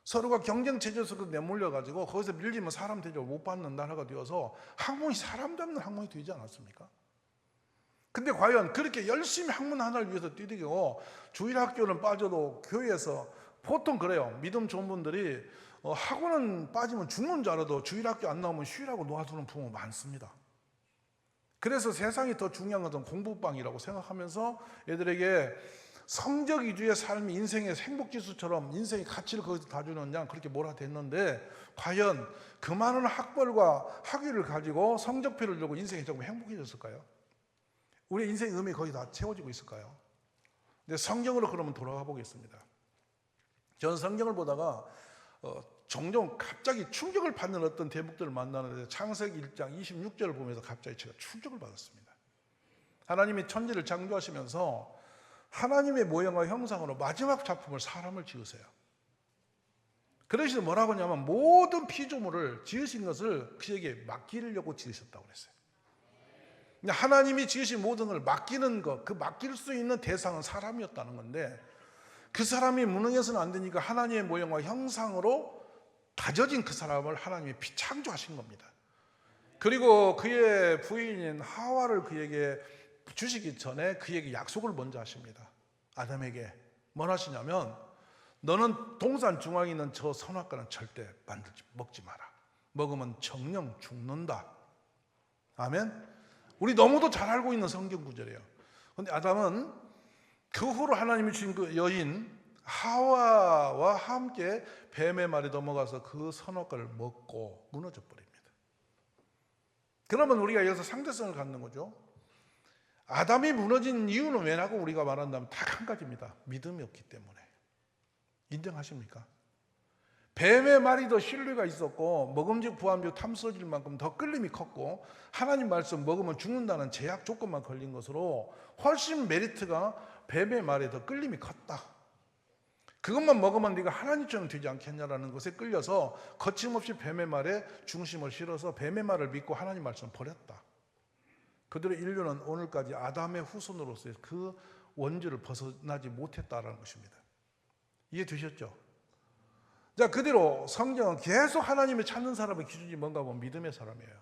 [SPEAKER 1] 서로가 경쟁 체제 속으로 내몰려가지고 거기서 밀리면 사람 대접을 못 받는 나라가 되어서 학문이 사람 잡는 학문이 되지 않았습니까? 근데 과연 그렇게 열심히 학문 하나를 위해서 뛰어들고 주일학교는 빠져도 교회에서 보통 그래요. 믿음 좋은 분들이 학원은 빠지면 죽는 줄 알아도 주일학교 안 나오면 쉬라고 놓아두는 부모 많습니다. 그래서 세상이 더 중요한 것은 공부방이라고 생각하면서 애들에게 성적 위주의 삶이 인생의 행복지수처럼 인생의 가치를 거기서 다 주는 양 그렇게 몰아댔는데 과연 그 많은 학벌과 학위를 가지고 성적표를 들고 인생이 조금 행복해졌을까요? 우리 인생의 의미 거의 다 채워지고 있을까요? 근데 성경으로 그러면 돌아가 보겠습니다. 저는 성경을 보다가 종종 갑자기 충격을 받는 어떤 대목들을 만나는데 창세기 1장 26절을 보면서 갑자기 제가 충격을 받았습니다. 하나님이 천지를 창조하시면서 하나님의 모형과 형상으로 마지막 작품을 사람을 지으세요. 그러시서 뭐라고 하냐면 모든 피조물을 지으신 것을 그에게 맡기려고 지으셨다고 그랬어요. 하나님이 지으신 모든 걸 맡기는 것, 그 맡길 수 있는 대상은 사람이었다는 건데 그 사람이 무능해서는 안 되니까 하나님의 모형과 형상으로 다져진 그 사람을 하나님이 피창조하신 겁니다. 그리고 그의 부인인 하와를 그에게 주시기 전에 그에게 약속을 먼저 하십니다. 아담에게 뭘 하시냐면 너는 동산 중앙에 있는 저 선악과는 절대 먹지 마라. 먹으면 정령 죽는다. 아멘. 우리 너무도 잘 알고 있는 성경 구절이에요. 그런데 아담은 그 후로 하나님이 주신 그 여인 하와와 함께 뱀의 말에 넘어가서 그 선악과를 먹고 무너져 버립니다. 그러면 우리가 여기서 상대성을 갖는 거죠. 아담이 무너진 이유는 왜냐고 우리가 말한다면 딱 한 가지입니다. 믿음이 없기 때문에. 인정하십니까? 뱀의 말이 더 신뢰가 있었고 먹음직 부함직 탐스러질 만큼 더 끌림이 컸고 하나님 말씀 먹으면 죽는다는 제약 조건만 걸린 것으로 훨씬 메리트가 뱀의 말에 더 끌림이 컸다. 그것만 먹으면 네가 하나님처럼 되지 않겠냐라는 것에 끌려서 거침없이 뱀의 말에 중심을 실어서 뱀의 말을 믿고 하나님 말씀을 버렸다. 그들의 인류는 오늘까지 아담의 후손으로서의 그 원죄를 벗어나지 못했다라는 것입니다. 이해되셨죠? 자, 그대로 성경은 계속 하나님을 찾는 사람의 기준이 뭔가 보면 믿음의 사람이에요.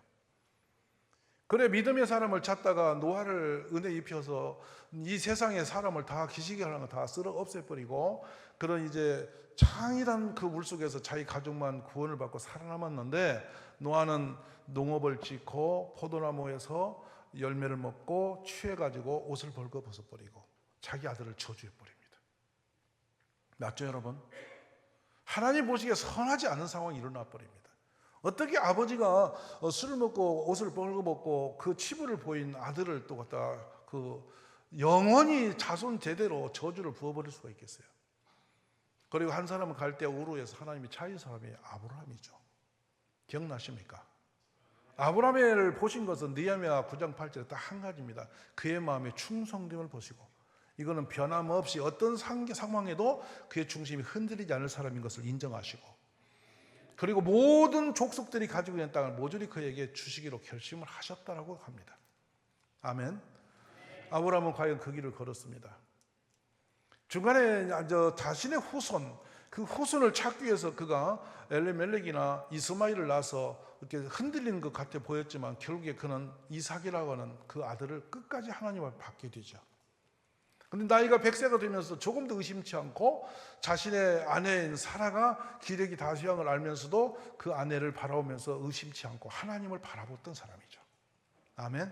[SPEAKER 1] 그래 믿음의 사람을 찾다가 노아를 은혜 입혀서 이 세상의 사람을 다 기시게 하는 거 다 쓸어 없애버리고 그런 이제 창이란 그 물속에서 자기 가족만 구원을 받고 살아남았는데 노아는 농업을 짓고 포도나무에서 열매를 먹고 취해가지고 옷을 벌거 벗어버리고 자기 아들을 저주해버립니다. 맞죠 여러분? 하나님 보시기에 선하지 않은 상황이 일어나 버립니다. 어떻게 아버지가 술을 먹고 옷을 벌거벗고 그 치부를 보인 아들을 또 갖다 그 영원히 자손 제대로 저주를 부어버릴 수가 있겠어요? 그리고 한 사람은 갈대 우르에서 하나님이 차인 사람이 아브라함이죠. 기억나십니까? 아브라함을 보신 것은 느헤미야 9장 8절에 딱 한 가지입니다. 그의 마음에 충성됨을 보시고 이거는 변함없이 어떤 상황에도 그의 중심이 흔들리지 않을 사람인 것을 인정하시고 그리고 모든 족속들이 가지고 있는 땅을 모조리 그에게 주시기로 결심을 하셨다라고 합니다. 아멘. 아브라함은 과연 그 길을 걸었습니다. 중간에 자신의 후손, 그 후손을 찾기 위해서 그가 엘리멜렉이나 이스마엘을 낳아서 이렇게 흔들리는 것 같아 보였지만 결국에 그는 이삭이라고 하는 그 아들을 끝까지 하나님 앞에 받게 되죠. 그런데 나이가 100세가 되면서 조금 더 의심치 않고 자신의 아내인 사라가 기력이 다수한 걸 알면서도 그 아내를 바라보면서 의심치 않고 하나님을 바라봤던 사람이죠. 아멘.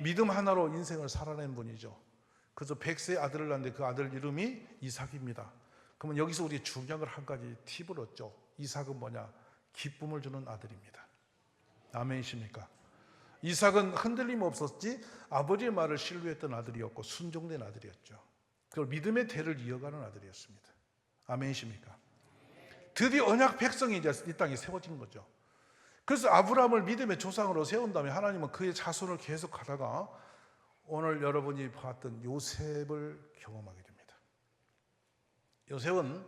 [SPEAKER 1] 믿음 하나로 인생을 살아낸 분이죠. 그래서 100세의 아들을 낳는데 그 아들 이름이 이삭입니다. 그러면 여기서 우리 중요한 걸 한 가지 팁을 얻죠. 이삭은 뭐냐? 기쁨을 주는 아들입니다. 아멘이십니까? 이삭은 흔들림 없었지 아버지의 말을 신뢰했던 아들이었고 순종된 아들이었죠. 그걸 믿음의 대를 이어가는 아들이었습니다. 아멘이십니까? 드디어 언약 백성이 이제 이 땅에 세워진 거죠. 그래서 아브라함을 믿음의 조상으로 세운 다음에 하나님은 그의 자손을 계속 하다가 오늘 여러분이 봤던 요셉을 경험하게 됩니다. 요셉은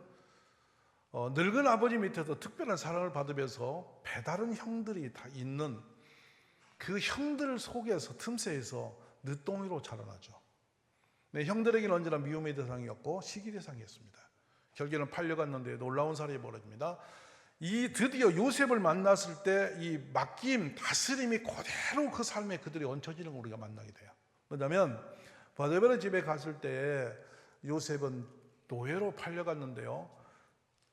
[SPEAKER 1] 늙은 아버지 밑에서 특별한 사랑을 받으면서 배다른 형들이 다 있는 그 형들 속에서 틈새에서 늦둥이로 자라나죠. 네, 형들에게는 언제나 미움의 대상이었고 시기 대상이었습니다. 결국에는 팔려갔는데 놀라운 사례가 벌어집니다. 이 드디어 요셉을 만났을 때 이 맡김, 다스림이 그대로 그 삶에 그들이 얹혀지는 걸 우리가 만나게 돼요. 왜냐하면 바디발의 집에 갔을 때 요셉은 노예로 팔려갔는데요,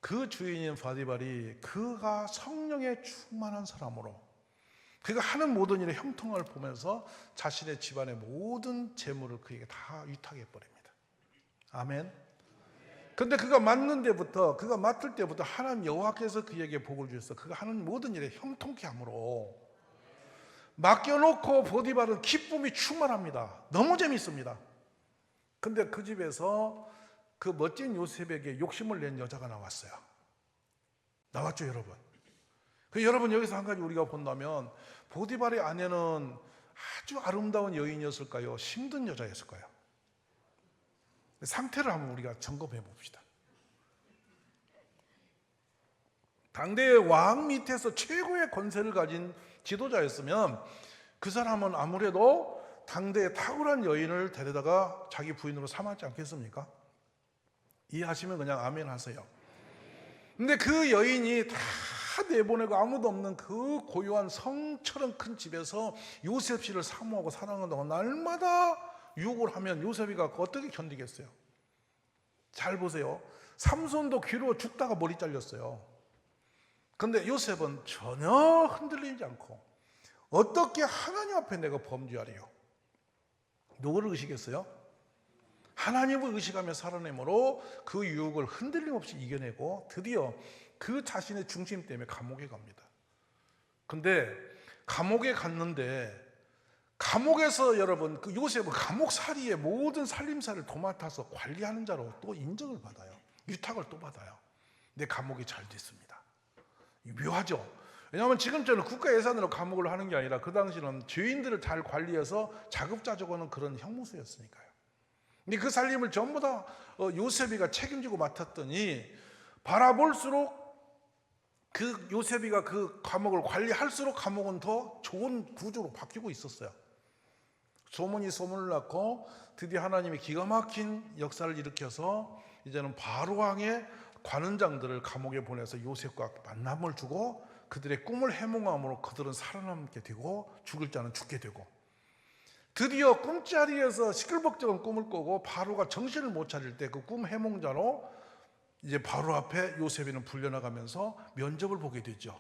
[SPEAKER 1] 그 주인인 바디발이 그가 성령에 충만한 사람으로 그가 하는 모든 일에 형통을 보면서 자신의 집안의 모든 재물을 그에게 다 위탁해 버립니다. 아멘. 근데 그가 맡는 데부터, 그가 맡을 때부터 하나님 여호와께서 그에게 복을 주셔서 그가 하는 모든 일에 형통케 함으로 맡겨놓고 보디발은 기쁨이 충만합니다. 너무 재밌습니다. 근데 그 집에서 그 멋진 요셉에게 욕심을 낸 여자가 나왔어요. 나왔죠, 여러분? 여러분, 여기서 한 가지 우리가 본다면 보디발의 아내는 아주 아름다운 여인이었을까요? 힘든 여자였을까요? 상태를 한번 우리가 점검해 봅시다. 당대의 왕 밑에서 최고의 권세를 가진 지도자였으면 그 사람은 아무래도 당대의 탁월한 여인을 데려다가 자기 부인으로 삼았지 않겠습니까? 이해하시면 그냥 아멘 하세요. 근데 그 여인이 다 내보내고 아무도 없는 그 고요한 성처럼 큰 집에서 요셉 씨를 사모하고 사랑한다고 날마다 유혹을 하면 요셉이가 어떻게 견디겠어요? 잘 보세요. 삼손도 귀로 죽다가 머리 잘렸어요. 근데 요셉은 전혀 흔들리지 않고 어떻게 하나님 앞에 내가 범죄하리요? 누구를 의식했어요? 하나님을 의식하며 살아내므로 그 유혹을 흔들림 없이 이겨내고 드디어 그 자신의 중심 때문에 감옥에 갑니다. 근데 감옥에 갔는데 감옥에서 여러분 그 요셉은 감옥살이의 모든 살림살이를 도맡아서 관리하는 자로 또 인정을 받아요. 위탁을 또 받아요. 근데 감옥이 잘 됐습니다. 묘하죠. 왜냐하면 지금처럼 국가 예산으로 감옥을 하는 게 아니라 그 당시는 죄인들을 잘 관리해서 자급자족하는 그런 형무소였으니까요. 근데 그 살림을 전부 다 요셉이가 책임지고 맡았더니 바라볼수록 그 요셉이가 그 감옥을 관리할수록 감옥은 더 좋은 구조로 바뀌고 있었어요. 소문이 소문을 낳고 드디어 하나님이 기가 막힌 역사를 일으켜서 이제는 바로왕의 관원장들을 감옥에 보내서 요셉과 만남을 주고 그들의 꿈을 해몽함으로 그들은 살아남게 되고 죽을 자는 죽게 되고 드디어 꿈자리에서 시끌벅적한 꿈을 꾸고 바로가 정신을 못 차릴 때 그 꿈 해몽자로 이제 바로 앞에 요셉이는 불려나가면서 면접을 보게 되죠.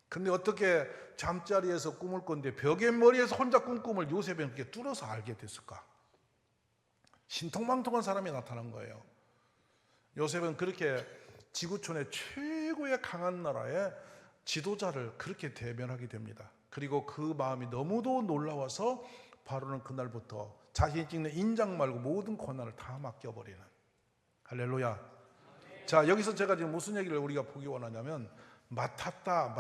[SPEAKER 1] 근데 어떻게 잠자리에서 꿈을 꿨는데 벽의 머리에서 혼자 꾼 꿈을 요셉이 그렇게 뚫어서 알게 됐을까? 신통망통한 사람이 나타난 거예요. 요셉은 그렇게 지구촌의 최고의 강한 나라의 지도자를 그렇게 대면하게 됩니다. 그리고 그 마음이 너무도 놀라워서 바로는 그날부터 자신이 찍는 인장 말고 모든 권한을 다 맡겨버리는. 할렐루야. 자, 여기서 제가 지금 무슨 얘기를 우리가 보기 원하냐면 맡았다.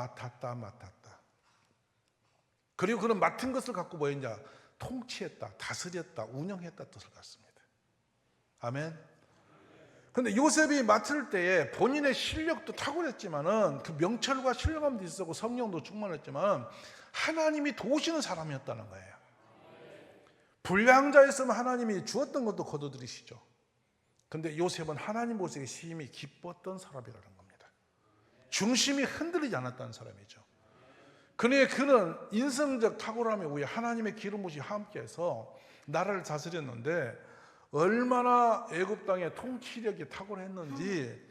[SPEAKER 1] 그리고 그런 맡은 것을 갖고 뭐 했냐? 통치했다, 다스렸다, 운영했다 뜻을 갖습니다. 아멘. 근데 요셉이 맡을 때에 본인의 실력도 탁월했지만은 그 명철과 신령함도 있었고 성령도 충만했지만 하나님이 도우시는 사람이었다는 거예요. 불량자였으면 하나님이 주었던 것도 거둬들이시죠. 근데 요셉은 하나님 보시기에 심히 기뻤던 사람이라는 겁니다. 중심이 흔들리지 않았다는 사람이죠. 그는 인성적 탁월함에 의해 하나님의 기름 부으심이 함께해서 나라를 다스렸는데 얼마나 애굽 땅의 통치력이 탁월했는지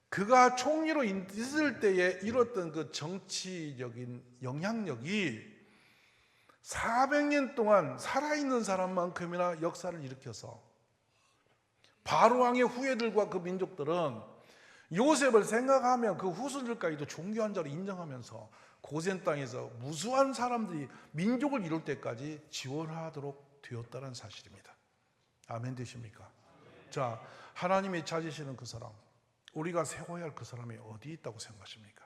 [SPEAKER 1] 그가 총리로 있을 때에 이뤘던 그 정치적인 영향력이 400년 동안 살아있는 사람만큼이나 역사를 일으켜서 바로왕의 후예들과 그 민족들은 요셉을 생각하면 그 후손들까지도 존귀한 자로 인정하면서 고센 땅에서 무수한 사람들이 민족을 이룰 때까지 지원하도록 되었다는 사실입니다. 아멘 되십니까? 자, 하나님이 찾으시는 그 사람, 우리가 세워야 할 그 사람이 어디 있다고 생각하십니까?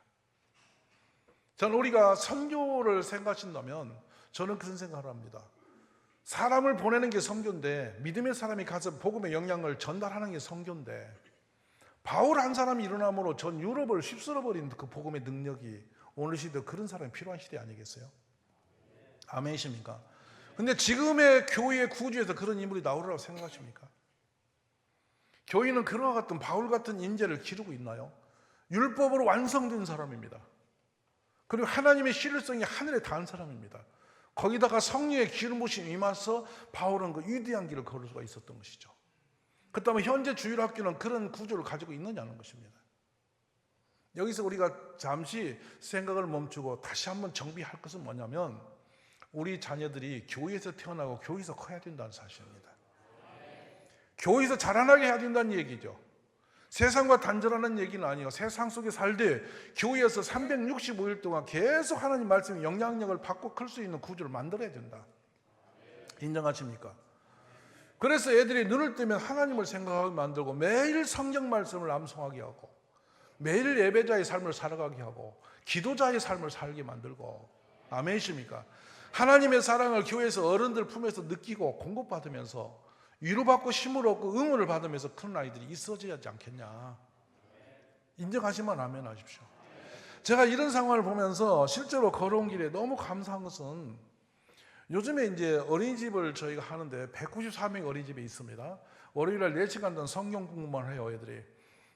[SPEAKER 1] 저는 우리가 선교를 생각하신다면 저는 그런 생각을 합니다. 사람을 보내는 게 선교인데, 믿음의 사람이 가서 복음의 영향을 전달하는 게 선교인데, 바울 한 사람이 일어남으로 전 유럽을 휩쓸어버린 그 복음의 능력이 오늘 시대 그런 사람이 필요한 시대 아니겠어요? 아멘이십니까? 근데 지금의 교회의 구조에서 그런 인물이 나오리라고 생각하십니까? 교회는 그와 같은 바울 같은 인재를 기르고 있나요? 율법으로 완성된 사람입니다. 그리고 하나님의 신뢰성이 하늘에 닿은 사람입니다. 거기다가 성령의 기름 부심이 임해서 바울은 그 위대한 길을 걸을 수가 있었던 것이죠. 그렇다면 현재 주일학교는 그런 구조를 가지고 있느냐는 것입니다. 여기서 우리가 잠시 생각을 멈추고 다시 한번 정비할 것은 뭐냐면, 우리 자녀들이 교회에서 태어나고 교회에서 커야 된다는 사실입니다. 교회에서 자라나게 해야 된다는 얘기죠. 세상과 단절하는 얘기는 아니에요. 세상 속에 살되 교회에서 365일 동안 계속 하나님 말씀의 영향력을 받고 클 수 있는 구조를 만들어야 된다. 인정하십니까? 그래서 애들이 눈을 뜨면 하나님을 생각하게 만들고, 매일 성경 말씀을 암송하게 하고, 매일 예배자의 삶을 살아가게 하고, 기도자의 삶을 살게 만들고. 아멘이십니까? 하나님의 사랑을 교회에서 어른들 품에서 느끼고 공급받으면서 위로받고 힘을 얻고 응원을 받으면서 큰 아이들이 있어져야 하지 않겠냐. 인정하시면 아멘 하십시오. 제가 이런 상황을 보면서 실제로 걸어온 길에 너무 감사한 것은, 요즘에 이제 어린이집을 저희가 하는데 194명의 어린이집에 있습니다. 월요일날 4시간 전 성경 공부만 해요, 애들이.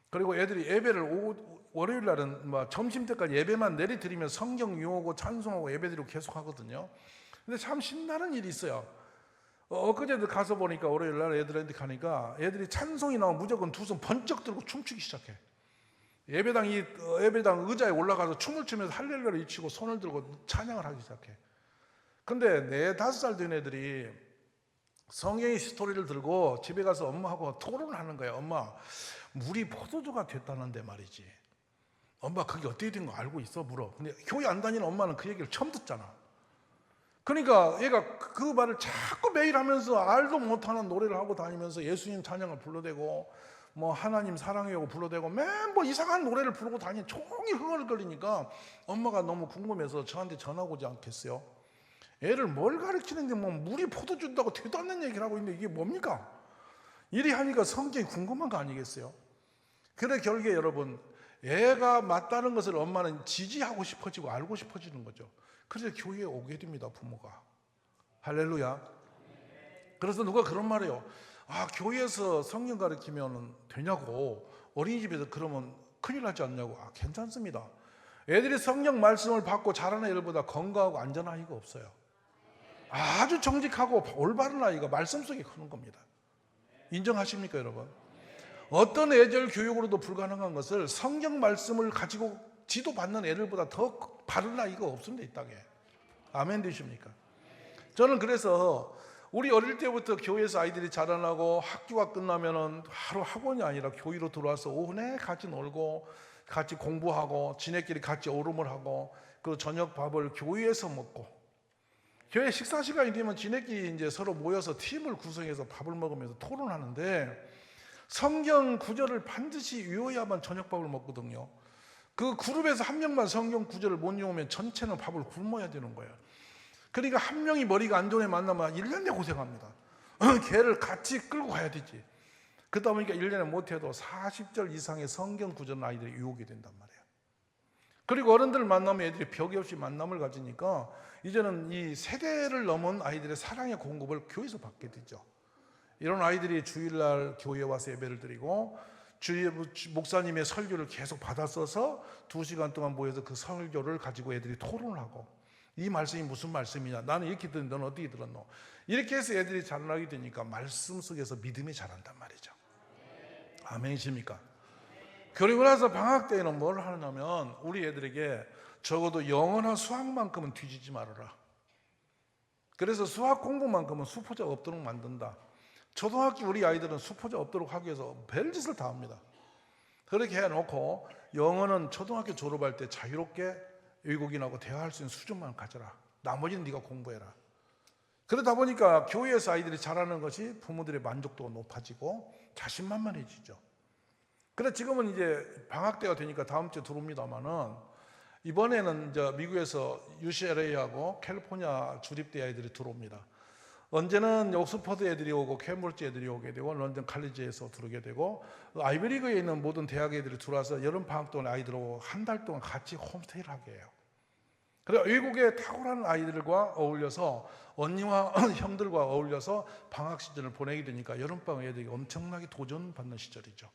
[SPEAKER 1] 그리고 애들이 예배를 월요일날은 점심 때까지 예배만 내리드리면 성경 유오고 찬송하고 예배드리고 계속 하거든요. 근데 참 신나는 일이 있어요. 엊그제도 가서 보니까 월요일날 애들한테 가니까 애들이 찬송이 나오면 무조건 두 손 번쩍 들고 춤추기 시작해. 예배당 의자에 올라가서 춤을 추면서 할렐루야를 외치고 손을 들고 찬양을 하기 시작해. 근데 4, 5살 된 애들이 성경의 스토리를 들고 집에 가서 엄마하고 토론을 하는 거야. 엄마, 물이 포도주가 됐다는데 말이지. 엄마 그게 어떻게 된 거 알고 있어? 물어. 근데 교회 안 다니는 엄마는 그 얘기를 처음 듣잖아. 그러니까 얘가 그 말을 자꾸 매일 하면서 알도 못하는 노래를 하고 다니면서 예수님 찬양을 불러대고 하나님 사랑해요 불러대고 맨 이상한 노래를 부르고 다니는 종일 흥얼거리니까 엄마가 너무 궁금해서 저한테 전화 오지 않겠어요? 애를 뭘 가르치는데 물이 포도주다고 되도 않는 얘기를 하고 있는데 이게 뭡니까? 이리 하니까 성경이 궁금한 거 아니겠어요? 그래 결국에 여러분, 애가 맞다는 것을 엄마는 지지하고 싶어지고 알고 싶어지는 거죠. 그래서 교회에 오게 됩니다, 부모가. 할렐루야. 그래서 누가 그런 말이에요. 교회에서 성경 가르치면 되냐고, 어린이집에서 그러면 큰일 나지 않냐고. 괜찮습니다. 애들이 성경 말씀을 받고 자라는 애들보다 건강하고 안전한 아이가 없어요. 아주 정직하고 올바른 아이가 말씀 속에 크는 겁니다. 인정하십니까, 여러분? 어떤 애절 교육으로도 불가능한 것을 성경 말씀을 가지고 지도받는 애들보다 더 바른 아이가 없습니다, 이 땅에. 아멘 되십니까? 저는 그래서 우리 어릴 때부터 교회에서 아이들이 자라나고 학교가 끝나면은 하루 학원이 아니라 교회로 들어와서 오후내 같이 놀고 같이 공부하고 지네끼리 같이 오름을 하고 그 저녁 밥을 교회에서 먹고, 교회 식사 시간이 되면 지네끼리 이제 서로 모여서 팀을 구성해서 밥을 먹으면서 토론하는데, 성경 구절을 반드시 외워야만 저녁밥을 먹거든요. 그 그룹에서 한 명만 성경 구절을 못 외우면 전체는 밥을 굶어야 되는 거예요. 그러니까 한 명이 머리가 안 좋은 애 만나면 1년에 고생합니다. 걔를 같이 끌고 가야 되지. 그러다 보니까 1년에 못해도 40절 이상의 성경 구절은 아이들이 외우게 된단 말이에요. 그리고 어른들 만나면 애들이 벽이 없이 만남을 가지니까 이제는 이 세대를 넘은 아이들의 사랑의 공급을 교회에서 받게 되죠. 이런 아이들이 주일날 교회에 와서 예배를 드리고 목사님의 설교를 계속 받아 써서 2시간 동안 모여서 그 설교를 가지고 애들이 토론을 하고, 이 말씀이 무슨 말씀이냐, 나는 이렇게 듣는데 너는 어떻게 들었노? 이렇게 해서 애들이 자라나게 되니까 말씀 속에서 믿음이 자란단 말이죠. 아멘이십니까? 그리고 나서 방학 때에는 뭘 하냐면 우리 애들에게 적어도 영어나 수학만큼은 뒤지지 말아라. 그래서 수학 공부만큼은 수포자 없도록 만든다. 초등학교 우리 아이들은 수포자 없도록 하기 위해서 별짓을 다 합니다. 그렇게 해놓고 영어는 초등학교 졸업할 때 자유롭게 외국인하고 대화할 수 있는 수준만 가져라. 나머지는 네가 공부해라. 그러다 보니까 교회에서 아이들이 잘하는 것이 부모들의 만족도가 높아지고 자신만만해지죠. 그래 지금은 이제 방학 때가 되니까 다음 주에 들어옵니다만은 이번에는 이제 미국에서 UCLA하고 캘리포니아 주립대 아이들이 들어옵니다. 언제는 옥스퍼드 애들이 오고 캠브리지 애들이 오게 되고 런던 칼리지에서 들어오게 되고 아이비리그에 있는 모든 대학 애들이 들어와서 여름 방학 동안 아이들하고 한 달 동안 같이 홈스테이를 하게 해요. 그래서 외국의 탁월한 아이들과 어울려서 언니와 형들과 어울려서 방학 시즌을 보내게 되니까 여름방학 애들이 엄청나게 도전받는 시절이죠.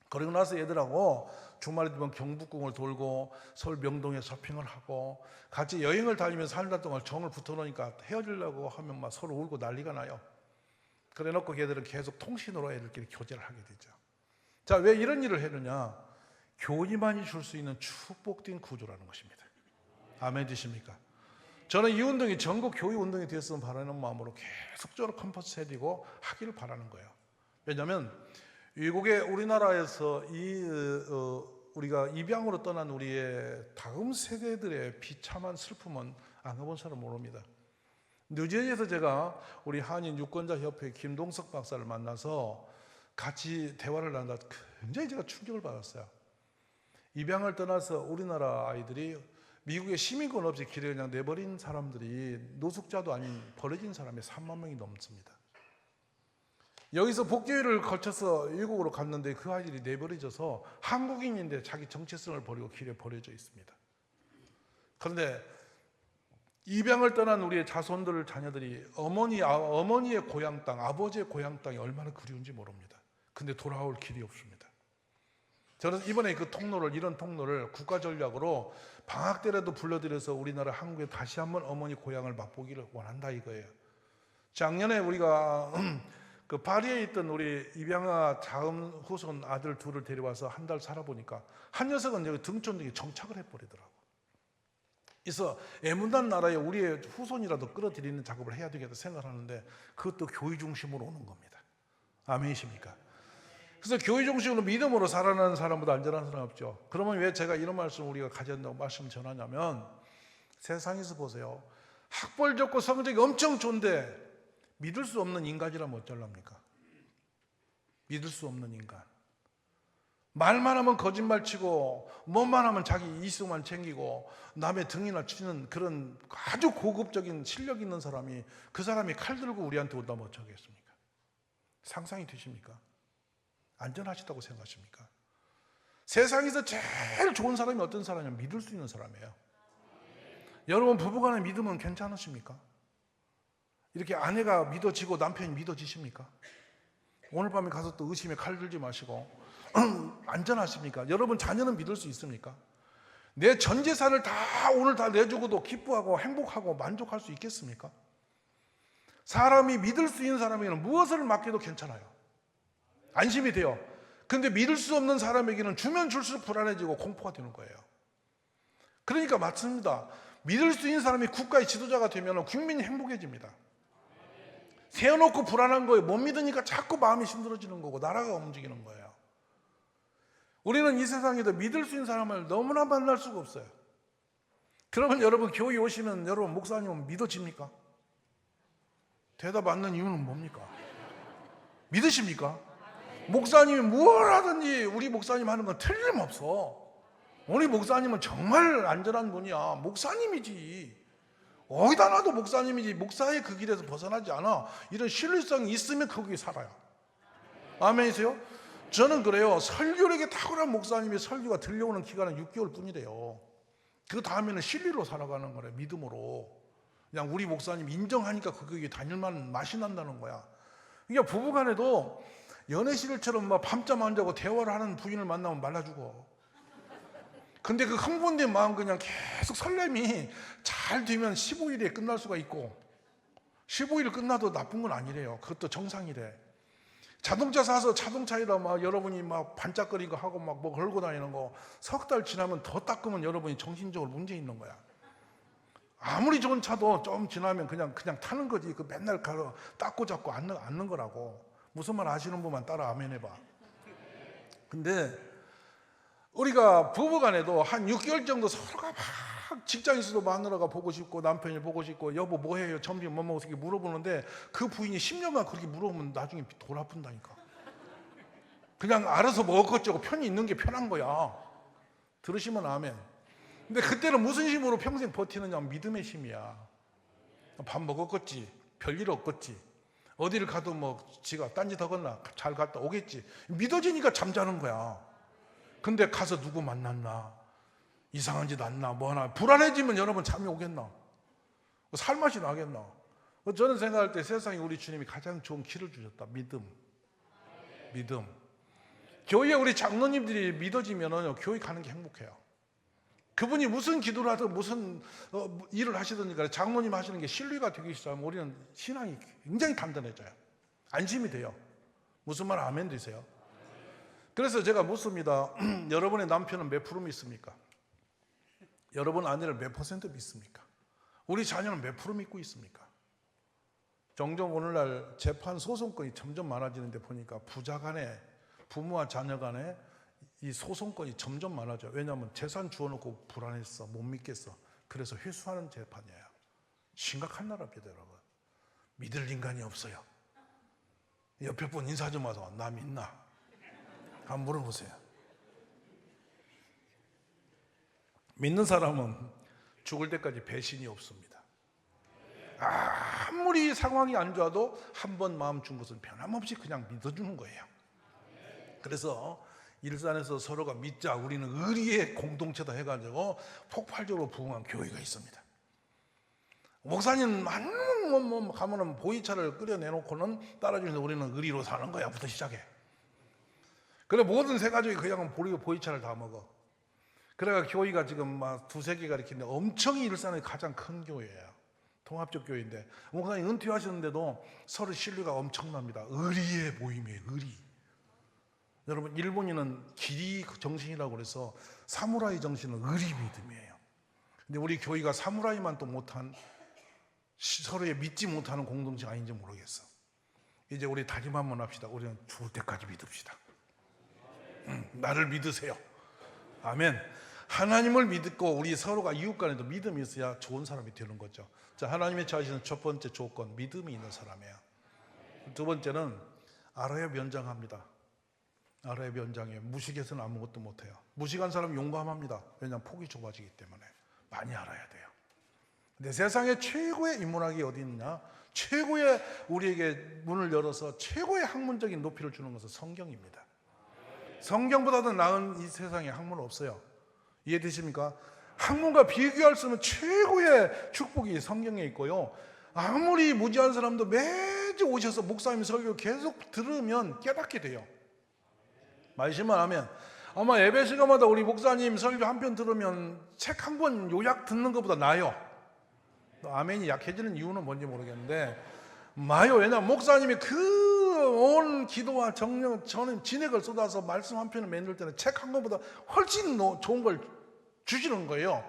[SPEAKER 1] 그리고 나서 애들하고 주말에 되면 경복궁을 돌고 서울 명동에 쇼핑을 하고 같이 여행을 다니면서 한 달 동안 정을 붙어놓으니까 헤어지려고 하면 막 서로 울고 난리가 나요. 그래 놓고 걔들은 계속 통신으로 애들끼리 교제를 하게 되죠. 자, 왜 이런 일을 해느냐? 교회만이 줄 수 있는 축복된 구조라는 것입니다. 아멘 되십니까? 저는 이 운동이 전국 교회 운동이 되었으면 바라는 마음으로 계속적으로 컨퍼런스 해드리고 하기를 바라는 거예요. 왜냐하면 외국에 우리나라에서 우리가 입양으로 떠난 우리의 다음 세대들의 비참한 슬픔은 안 가본 사람 모릅니다. 뉴저지에서 제가 우리 한인 유권자 협회 김동석 박사를 만나서 같이 대화를 나누다 굉장히 제가 충격을 받았어요. 입양을 떠나서 우리나라 아이들이 미국의 시민권 없이 길에 그냥 내버린 사람들이 노숙자도 아닌 버려진 사람이 3만 명이 넘습니다. 여기서 복지회를 거쳐서 외국으로 갔는데 그 아이들이 내버려져서 한국인인데 자기 정체성을 버리고 길에 버려져 있습니다. 그런데 입양을 떠난 우리의 자손자녀들이 어머니의 고향 땅, 아버지의 고향 땅이 얼마나 그리운지 모릅니다. 근데 돌아올 길이 없습니다. 저는 이번에 이런 통로를 국가 전략으로 방학 때라도 불러들여서 우리나라 한국에 다시 한번 어머니 고향을 맛보기를 원한다 이거예요. 작년에 우리가 그 파리에 있던 우리 입양아 자음 후손 아들 둘을 데려와서 한 달 살아보니까 한 녀석은 여기 등촌동에 정착을 해버리더라고. 그래서 애문단 나라에 우리의 후손이라도 끌어들이는 작업을 해야 되겠다 생각하는데 그것도 교회 중심으로 오는 겁니다. 아멘이십니까? 그래서 교회 중심으로 믿음으로 살아가는 사람보다 안전한 사람 없죠. 그러면 왜 제가 이런 말씀을 우리가 가져야 된다고 말씀 전하냐면 세상에서 보세요. 학벌 좋고 성적이 엄청 좋은데 믿을 수 없는 인간이라면 어쩌랍니까? 믿을 수 없는 인간. 말만 하면 거짓말 치고 뭐만 하면 자기 이익만 챙기고 남의 등이나 치는 그런 아주 고급적인 실력 있는 사람이 그 사람이 칼 들고 우리한테 온다면 어쩌겠습니까? 상상이 되십니까? 안전하시다고 생각하십니까? 세상에서 제일 좋은 사람이 어떤 사람이냐면 믿을 수 있는 사람이에요. 여러분 부부간의 믿음은 괜찮으십니까? 이렇게 아내가 믿어지고 남편이 믿어지십니까? 오늘 밤에 가서 또 의심에 칼 들지 마시고 안전하십니까? 여러분 자녀는 믿을 수 있습니까? 내 전 재산을 다 오늘 다 내주고도 기뻐하고 행복하고 만족할 수 있겠습니까? 사람이 믿을 수 있는 사람에게는 무엇을 맡겨도 괜찮아요. 안심이 돼요. 근데 믿을 수 없는 사람에게는 주면 줄수록 불안해지고 공포가 되는 거예요. 그러니까 맞습니다. 믿을 수 있는 사람이 국가의 지도자가 되면 국민이 행복해집니다. 세워놓고 불안한 거예요. 못 믿으니까 자꾸 마음이 힘들어지는 거고 나라가 움직이는 거예요. 우리는 이 세상에도 믿을 수 있는 사람을 너무나 만날 수가 없어요. 그러면 여러분 교회 오시면 여러분 목사님은 믿어집니까? 대답 않는 이유는 뭡니까? 믿으십니까? 목사님이 뭘 하든지 우리 목사님 하는 건 틀림없어. 우리 목사님은 정말 안전한 분이야. 목사님이지. 어디다 놔도 목사님이지. 목사의 그 길에서 벗어나지 않아. 이런 신뢰성이 있으면 거기에 살아요. 아멘이세요? 저는 그래요. 설교력에 탁월한 목사님이 설교가 들려오는 기간은 6개월 뿐이래요. 그 다음에는 진리로 살아가는 거래. 믿음으로. 그냥 우리 목사님 인정하니까 거기에 다닐만 맛이 난다는 거야. 그러니까 부부간에도 연애시일처럼 막 밤잠 안 자고 대화를 하는 부인을 만나면 말라 죽어. 근데 그 흥분된 마음 그냥 계속 설렘이 잘 되면 15일에 끝날 수가 있고 15일 끝나도 나쁜 건 아니래요. 그것도 정상이래. 자동차 사서 자동차에다 막 여러분이 막 반짝거리고 하고 막 뭐 걸고 다니는 거 석 달 지나면 더 닦으면 여러분이 정신적으로 문제 있는 거야. 아무리 좋은 차도 좀 지나면 그냥 타는 거지. 그 맨날 가서 닦고 잡고 앉는 거라고. 무슨 말 아시는 분만 따라 아멘 해봐. 근데 우리가 부부간에도 한 6개월 정도 서로가 막 직장에서도 마누라가 보고 싶고 남편이 보고 싶고 여보 뭐 해요? 점심 뭐 먹었어? 이렇게 물어보는데 그 부인이 10년만 그렇게 물어보면 나중에 돌 아픈다니까. 그냥 알아서 먹었겠죠. 편히 있는 게 편한 거야. 들으시면 아멘. 근데 그때는 무슨 힘으로 평생 버티느냐? 믿음의 힘이야. 밥 먹었겠지. 별일 없겠지. 어디를 가도 뭐 지가 딴짓 하겠나? 잘 갔다 오겠지. 믿어지니까 잠자는 거야. 근데 가서 누구 만났나? 이상한 짓 안 나? 뭐 하나? 불안해지면 여러분 잠이 오겠나? 살맛이 나겠나? 저는 생각할 때 세상에 우리 주님이 가장 좋은 길을 주셨다. 믿음. 교회에 우리 장로님들이 믿어지면 교회 가는 게 행복해요. 그분이 무슨 기도를 하든 무슨 일을 하시든 간에 장로님 하시는 게 신뢰가 되기 시작하면 우리는 신앙이 굉장히 단단해져요. 안심이 돼요. 무슨 말 아멘 되세요? 그래서 제가 묻습니다. 여러분의 남편은 몇 프로 믿습니까? 여러분 아내를 몇 퍼센트 믿습니까? 우리 자녀는 몇 프로 믿고 있습니까? 종종 오늘날 재판 소송건이 점점 많아지는데 보니까 부자 간에 부모와 자녀 간에 이 소송건이 점점 많아져요. 왜냐하면 재산 주워놓고 불안했어, 못 믿겠어. 그래서 회수하는 재판이에요. 심각한 나라입니다, 여러분. 믿을 인간이 없어요. 옆에 분 인사 좀 와서 나 믿나? 한번 물어보세요. 믿는 사람은 죽을 때까지 배신이 없습니다. 아무리 상황이 안 좋아도 한 번 마음 준 것은 변함없이 그냥 믿어주는 거예요. 그래서 일산에서 서로가 믿자, 우리는 의리의 공동체다 해가지고 폭발적으로 부흥한 교회가 있습니다. 목사님 가면은 보이차를 끓여내놓고는 따라주면서 우리는 의리로 사는 거야 부터 시작해. 그래 모든 새 가족이 그냥 보이차를 다 먹어. 그래가 교회가 지금 막 두세 개가 이렇게 있는데 엄청 일산의 가장 큰 교회예요. 통합적 교회인데 목사님 은퇴하셨는데도 서로 신뢰가 엄청납니다. 의리의 모임이에요. 의리. 여러분 일본인은 기리 정신이라고 그래서 사무라이 정신은 의리 믿음이에요. 근데 우리 교회가 사무라이만 또 못한 서로의 믿지 못하는 공동체가 아닌지 모르겠어. 이제 우리 다짐 한번 합시다. 우리는 죽을 때까지 믿읍시다. 나를 믿으세요. 아멘. 하나님을 믿고 우리 서로가 이웃 간에도 믿음이 있어야 좋은 사람이 되는 거죠. 자, 하나님의 자신은 첫 번째 조건 믿음이 있는 사람이에요. 두 번째는 알아야 면장합니다. 알아야 면장해요. 무식해서는 아무것도 못해요. 무식한 사람은 용감합니다. 왜냐하면 폭이 좁아지기 때문에 많이 알아야 돼요. 근데 세상에 최고의 인문학이 어디 있느냐? 최고의 우리에게 문을 열어서 최고의 학문적인 높이를 주는 것은 성경입니다. 성경보다도 나은 이 세상에 학문은 없어요. 이해되십니까? 학문과 비교할 수 없는 최고의 축복이 성경에 있고요. 아무리 무지한 사람도 매주 오셔서 목사님 설교 계속 들으면 깨닫게 돼요. 말씀만 하면 아마 예배 시간마다 우리 목사님 설교 한 편 들으면 책 한 권 요약 듣는 것보다 나아요. 아멘이 약해지는 이유는 뭔지 모르겠는데 마요. 왜냐하면 목사님이 그 온 기도와 정령 저는 진액을 쏟아서 말씀 한 편을 만들 때는 책 한 권보다 훨씬 좋은 걸 주시는 거예요.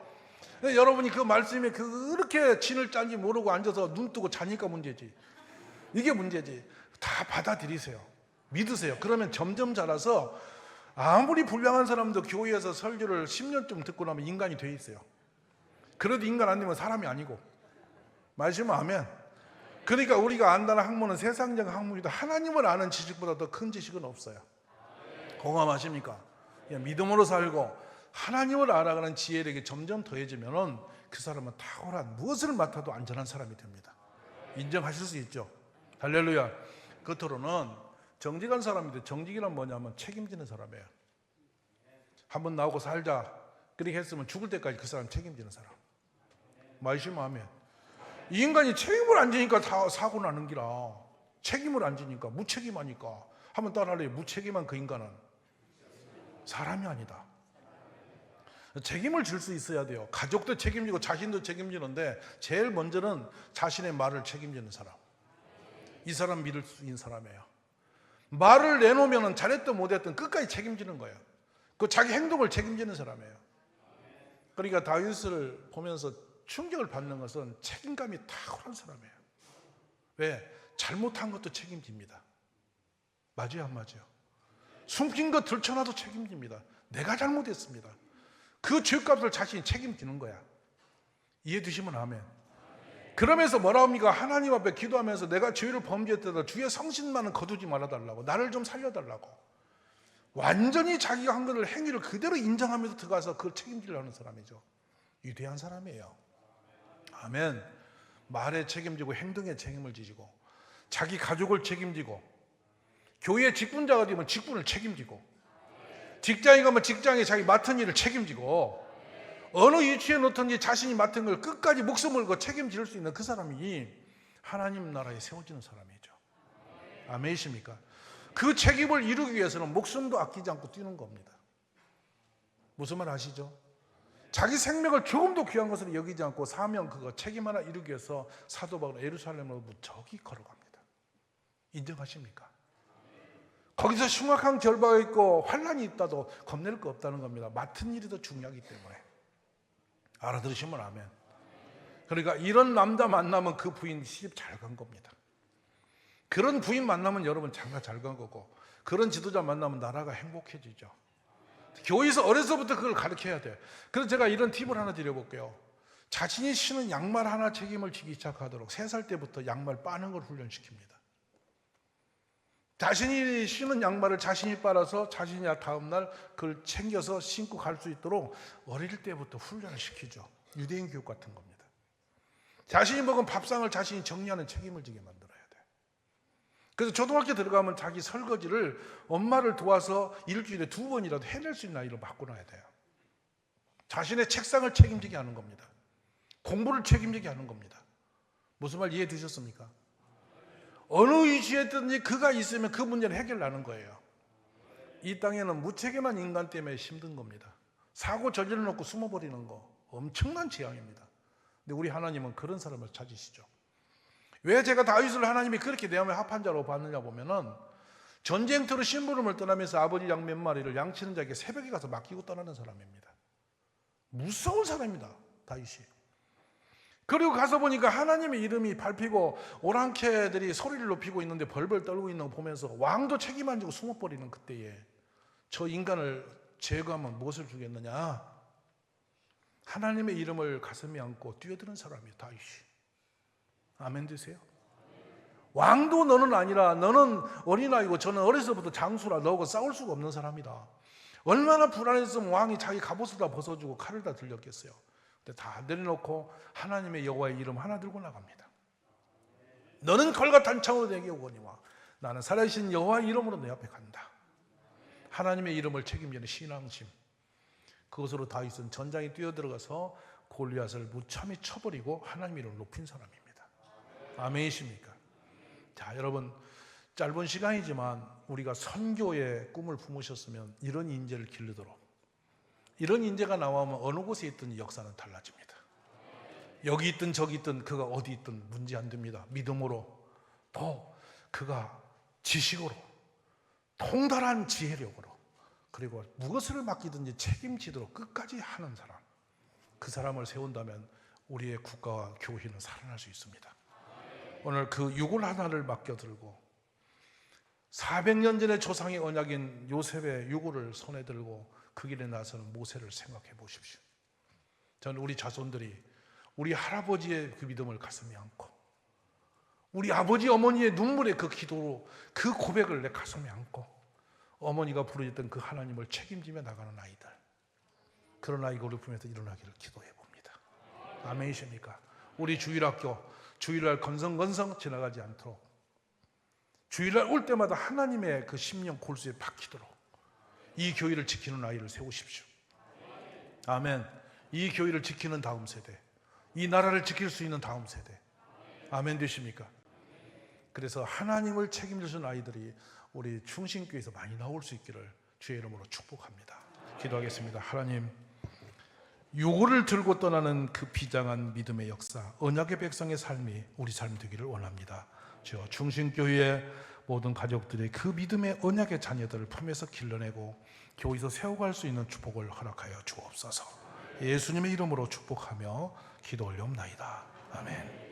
[SPEAKER 1] 여러분이 그 말씀에 그렇게 진을 짠지 모르고 앉아서 눈 뜨고 자니까 문제지. 이게 문제지. 다 받아들이세요. 믿으세요. 그러면 점점 자라서 아무리 불량한 사람도 교회에서 설교를 10년쯤 듣고 나면 인간이 돼 있어요. 그래도 인간 안 되면 사람이 아니고. 말씀은 아멘. 그러니까 우리가 안다는 학문은 세상적 학문이다. 하나님을 아는 지식보다 더 큰 지식은 없어요. 공감하십니까? 믿음으로 살고 하나님을 알아가는 지혜력이 점점 더해지면 그 사람은 탁월한 무엇을 맡아도 안전한 사람이 됩니다. 인정하실 수 있죠? 할렐루야. 겉으로는 정직한 사람인데 정직이란 뭐냐면 책임지는 사람이에요. 한번 나오고 살자 그렇게 했으면 죽을 때까지 그 사람 책임지는 사람. 말씀 아멘. 이 인간이 책임을 안 지니까 다 사고 나는 기라. 책임을 안 지니까 무책임하니까. 한번 따라할래요. 무책임한 그 인간은 사람이 아니다. 책임을 질 수 있어야 돼요. 가족도 책임지고 자신도 책임지는데 제일 먼저는 자신의 말을 책임지는 사람. 이 사람 믿을 수 있는 사람이에요. 말을 내놓으면 잘했든 못했든 끝까지 책임지는 거예요. 그 자기 행동을 책임지는 사람이에요. 그러니까 다윗을 보면서 충격을 받는 것은 책임감이 탁월한 사람이에요. 왜? 잘못한 것도 책임집니다. 맞아요, 안 맞아요? 숨긴 거 들춰놔도 책임집니다. 내가 잘못했습니다. 그 죄값을 자신이 책임지는 거야. 이해되시면 아멘. 그러면서 뭐라 합니까? 하나님 앞에 기도하면서 내가 죄를 범죄했더라도 주의 성신만은 거두지 말아달라고, 나를 좀 살려달라고. 완전히 자기가 한 것을 행위를 그대로 인정하면서 들어가서 그걸 책임지려는 사람이죠. 위대한 사람이에요. 아멘. 말에 책임지고 행동에 책임을 지고, 자기 가족을 책임지고, 교회 직분자가 되면 직분을 책임지고, 직장에 가면 직장에 자기 맡은 일을 책임지고, 어느 위치에 놓든지 자신이 맡은 걸 끝까지 목숨을 걸고 책임질 수 있는 그 사람이 하나님 나라에 세워지는 사람이죠. 아멘이십니까? 그 책임을 이루기 위해서는 목숨도 아끼지 않고 뛰는 겁니다. 무슨 말 아시죠? 자기 생명을 조금도 귀한 것으로 여기지 않고 사명 그거 책임 하나 이루기 위해서 사도 바울은 예루살렘으로 무척이 걸어갑니다. 인정하십니까? 거기서 흉악한 결과가 있고 환란이 있다도 겁낼 거 없다는 겁니다. 맡은 일이 더 중요하기 때문에. 알아들으시면 아멘. 그러니까 이런 남자 만나면 그 부인 시집 잘 간 겁니다. 그런 부인 만나면 여러분 장가 잘 간 거고, 그런 지도자 만나면 나라가 행복해지죠. 교회에서 어려서부터 그걸 가르쳐야 돼요. 그래서 제가 이런 팁을 하나 드려볼게요. 자신이 신은 양말 하나 책임을 지기 시작하도록 3살 때부터 양말 빠는 걸 훈련시킵니다. 자신이 신은 양말을 자신이 빨아서 자신이 다음날 그걸 챙겨서 신고 갈 수 있도록 어릴 때부터 훈련을 시키죠. 유대인 교육 같은 겁니다. 자신이 먹은 밥상을 자신이 정리하는 책임을 지게 만들어야 돼요. 그래서 초등학교 들어가면 자기 설거지를 엄마를 도와서 일주일에 2번이라도 해낼 수 있는 아이로 바꿔놔야 돼요. 자신의 책상을 책임지게 하는 겁니다. 공부를 책임지게 하는 겁니다. 무슨 말 이해되셨습니까? 어느 위치에든지 그가 있으면 그 문제는 해결나는 거예요. 이 땅에는 무책임한 인간 때문에 힘든 겁니다. 사고 저질러 놓고 숨어버리는 거 엄청난 재앙입니다. 근데 우리 하나님은 그런 사람을 찾으시죠. 왜 제가 다윗을 하나님이 그렇게 내 마음에 합한 자로 봤느냐 보면은, 전쟁터로 심부름을 떠나면서 아버지 양 몇 마리를 양치는 자에게 새벽에 가서 맡기고 떠나는 사람입니다. 무서운 사람입니다, 다윗이. 그리고 가서 보니까 하나님의 이름이 밟히고 오랑캐들이 소리를 높이고 있는데 벌벌 떨고 있는 거 보면서 왕도 책임 안 지고 숨어버리는 그때에 저 인간을 제거하면 무엇을 주겠느냐? 하나님의 이름을 가슴에 안고 뛰어드는 사람이에요, 다윗이. 아멘 되세요? 왕도 너는 아니라, 너는 어린아이고 저는 어려서부터 장수라, 너하고 싸울 수가 없는 사람이다. 얼마나 불안했으면 왕이 자기 갑옷을 다 벗어주고 칼을 다 들렸겠어요. 다 내려놓고 하나님의 여호와의 이름 하나 들고 나갑니다. 너는 걸과 단창으로 내게 오거니와 나는 살아계신 여호와의 이름으로 내 앞에 간다. 하나님의 이름을 책임지는 신앙심, 그것으로 다윗은 전장에 뛰어들어가서 골리앗을 무참히 쳐버리고 하나님의 이름을 높인 사람입니다. 아멘이십니까? 자, 여러분, 짧은 시간이지만 우리가 선교의 꿈을 품으셨으면 이런 인재를 기르도록, 이런 인재가 나오면 어느 곳에 있든 역사는 달라집니다. 여기 있든 저기 있든 그가 어디 있든 문제 안 됩니다. 믿음으로, 또 그가 지식으로, 통달한 지혜력으로, 그리고 무엇을 맡기든지 책임지도록 끝까지 하는 사람, 그 사람을 세운다면 우리의 국가와 교회는 살아날 수 있습니다. 오늘 그 유골 하나를 맡겨들고 400년 전에 조상의 언약인 요셉의 유골을 손에 들고 그 길에 나서는 모세를 생각해 보십시오. 저는 우리 자손들이 우리 할아버지의 그 믿음을 가슴에 안고, 우리 아버지 어머니의 눈물의 그 기도로 그 고백을 내 가슴에 안고, 어머니가 부르셨던 그 하나님을 책임지며 나가는 아이들, 그런 아이가 우리 품에서 일어나기를 기도해 봅니다. 아멘이십니까? 우리 주일학교 주일날 건성건성 지나가지 않도록, 주일날 올 때마다 하나님의 그 심령 골수에 박히도록 이 교회를 지키는 아이를 세우십시오. 아멘. 이 교회를 지키는 다음 세대, 이 나라를 지킬 수 있는 다음 세대. 아멘 되십니까? 그래서 하나님을 책임지는 아이들이 우리 충신교회에서 많이 나올 수 있기를 주의 이름으로 축복합니다. 기도하겠습니다. 하나님, 요거를 들고 떠나는 그 비장한 믿음의 역사, 언약의 백성의 삶이 우리 삶 되기를 원합니다. 주여, 충신교회의 모든 가족들이 그 믿음의 언약의 자녀들을 품에서 길러내고 교회에서 세워갈 수 있는 축복을 허락하여 주옵소서. 예수님의 이름으로 축복하며 기도 올려옵나이다. 아멘.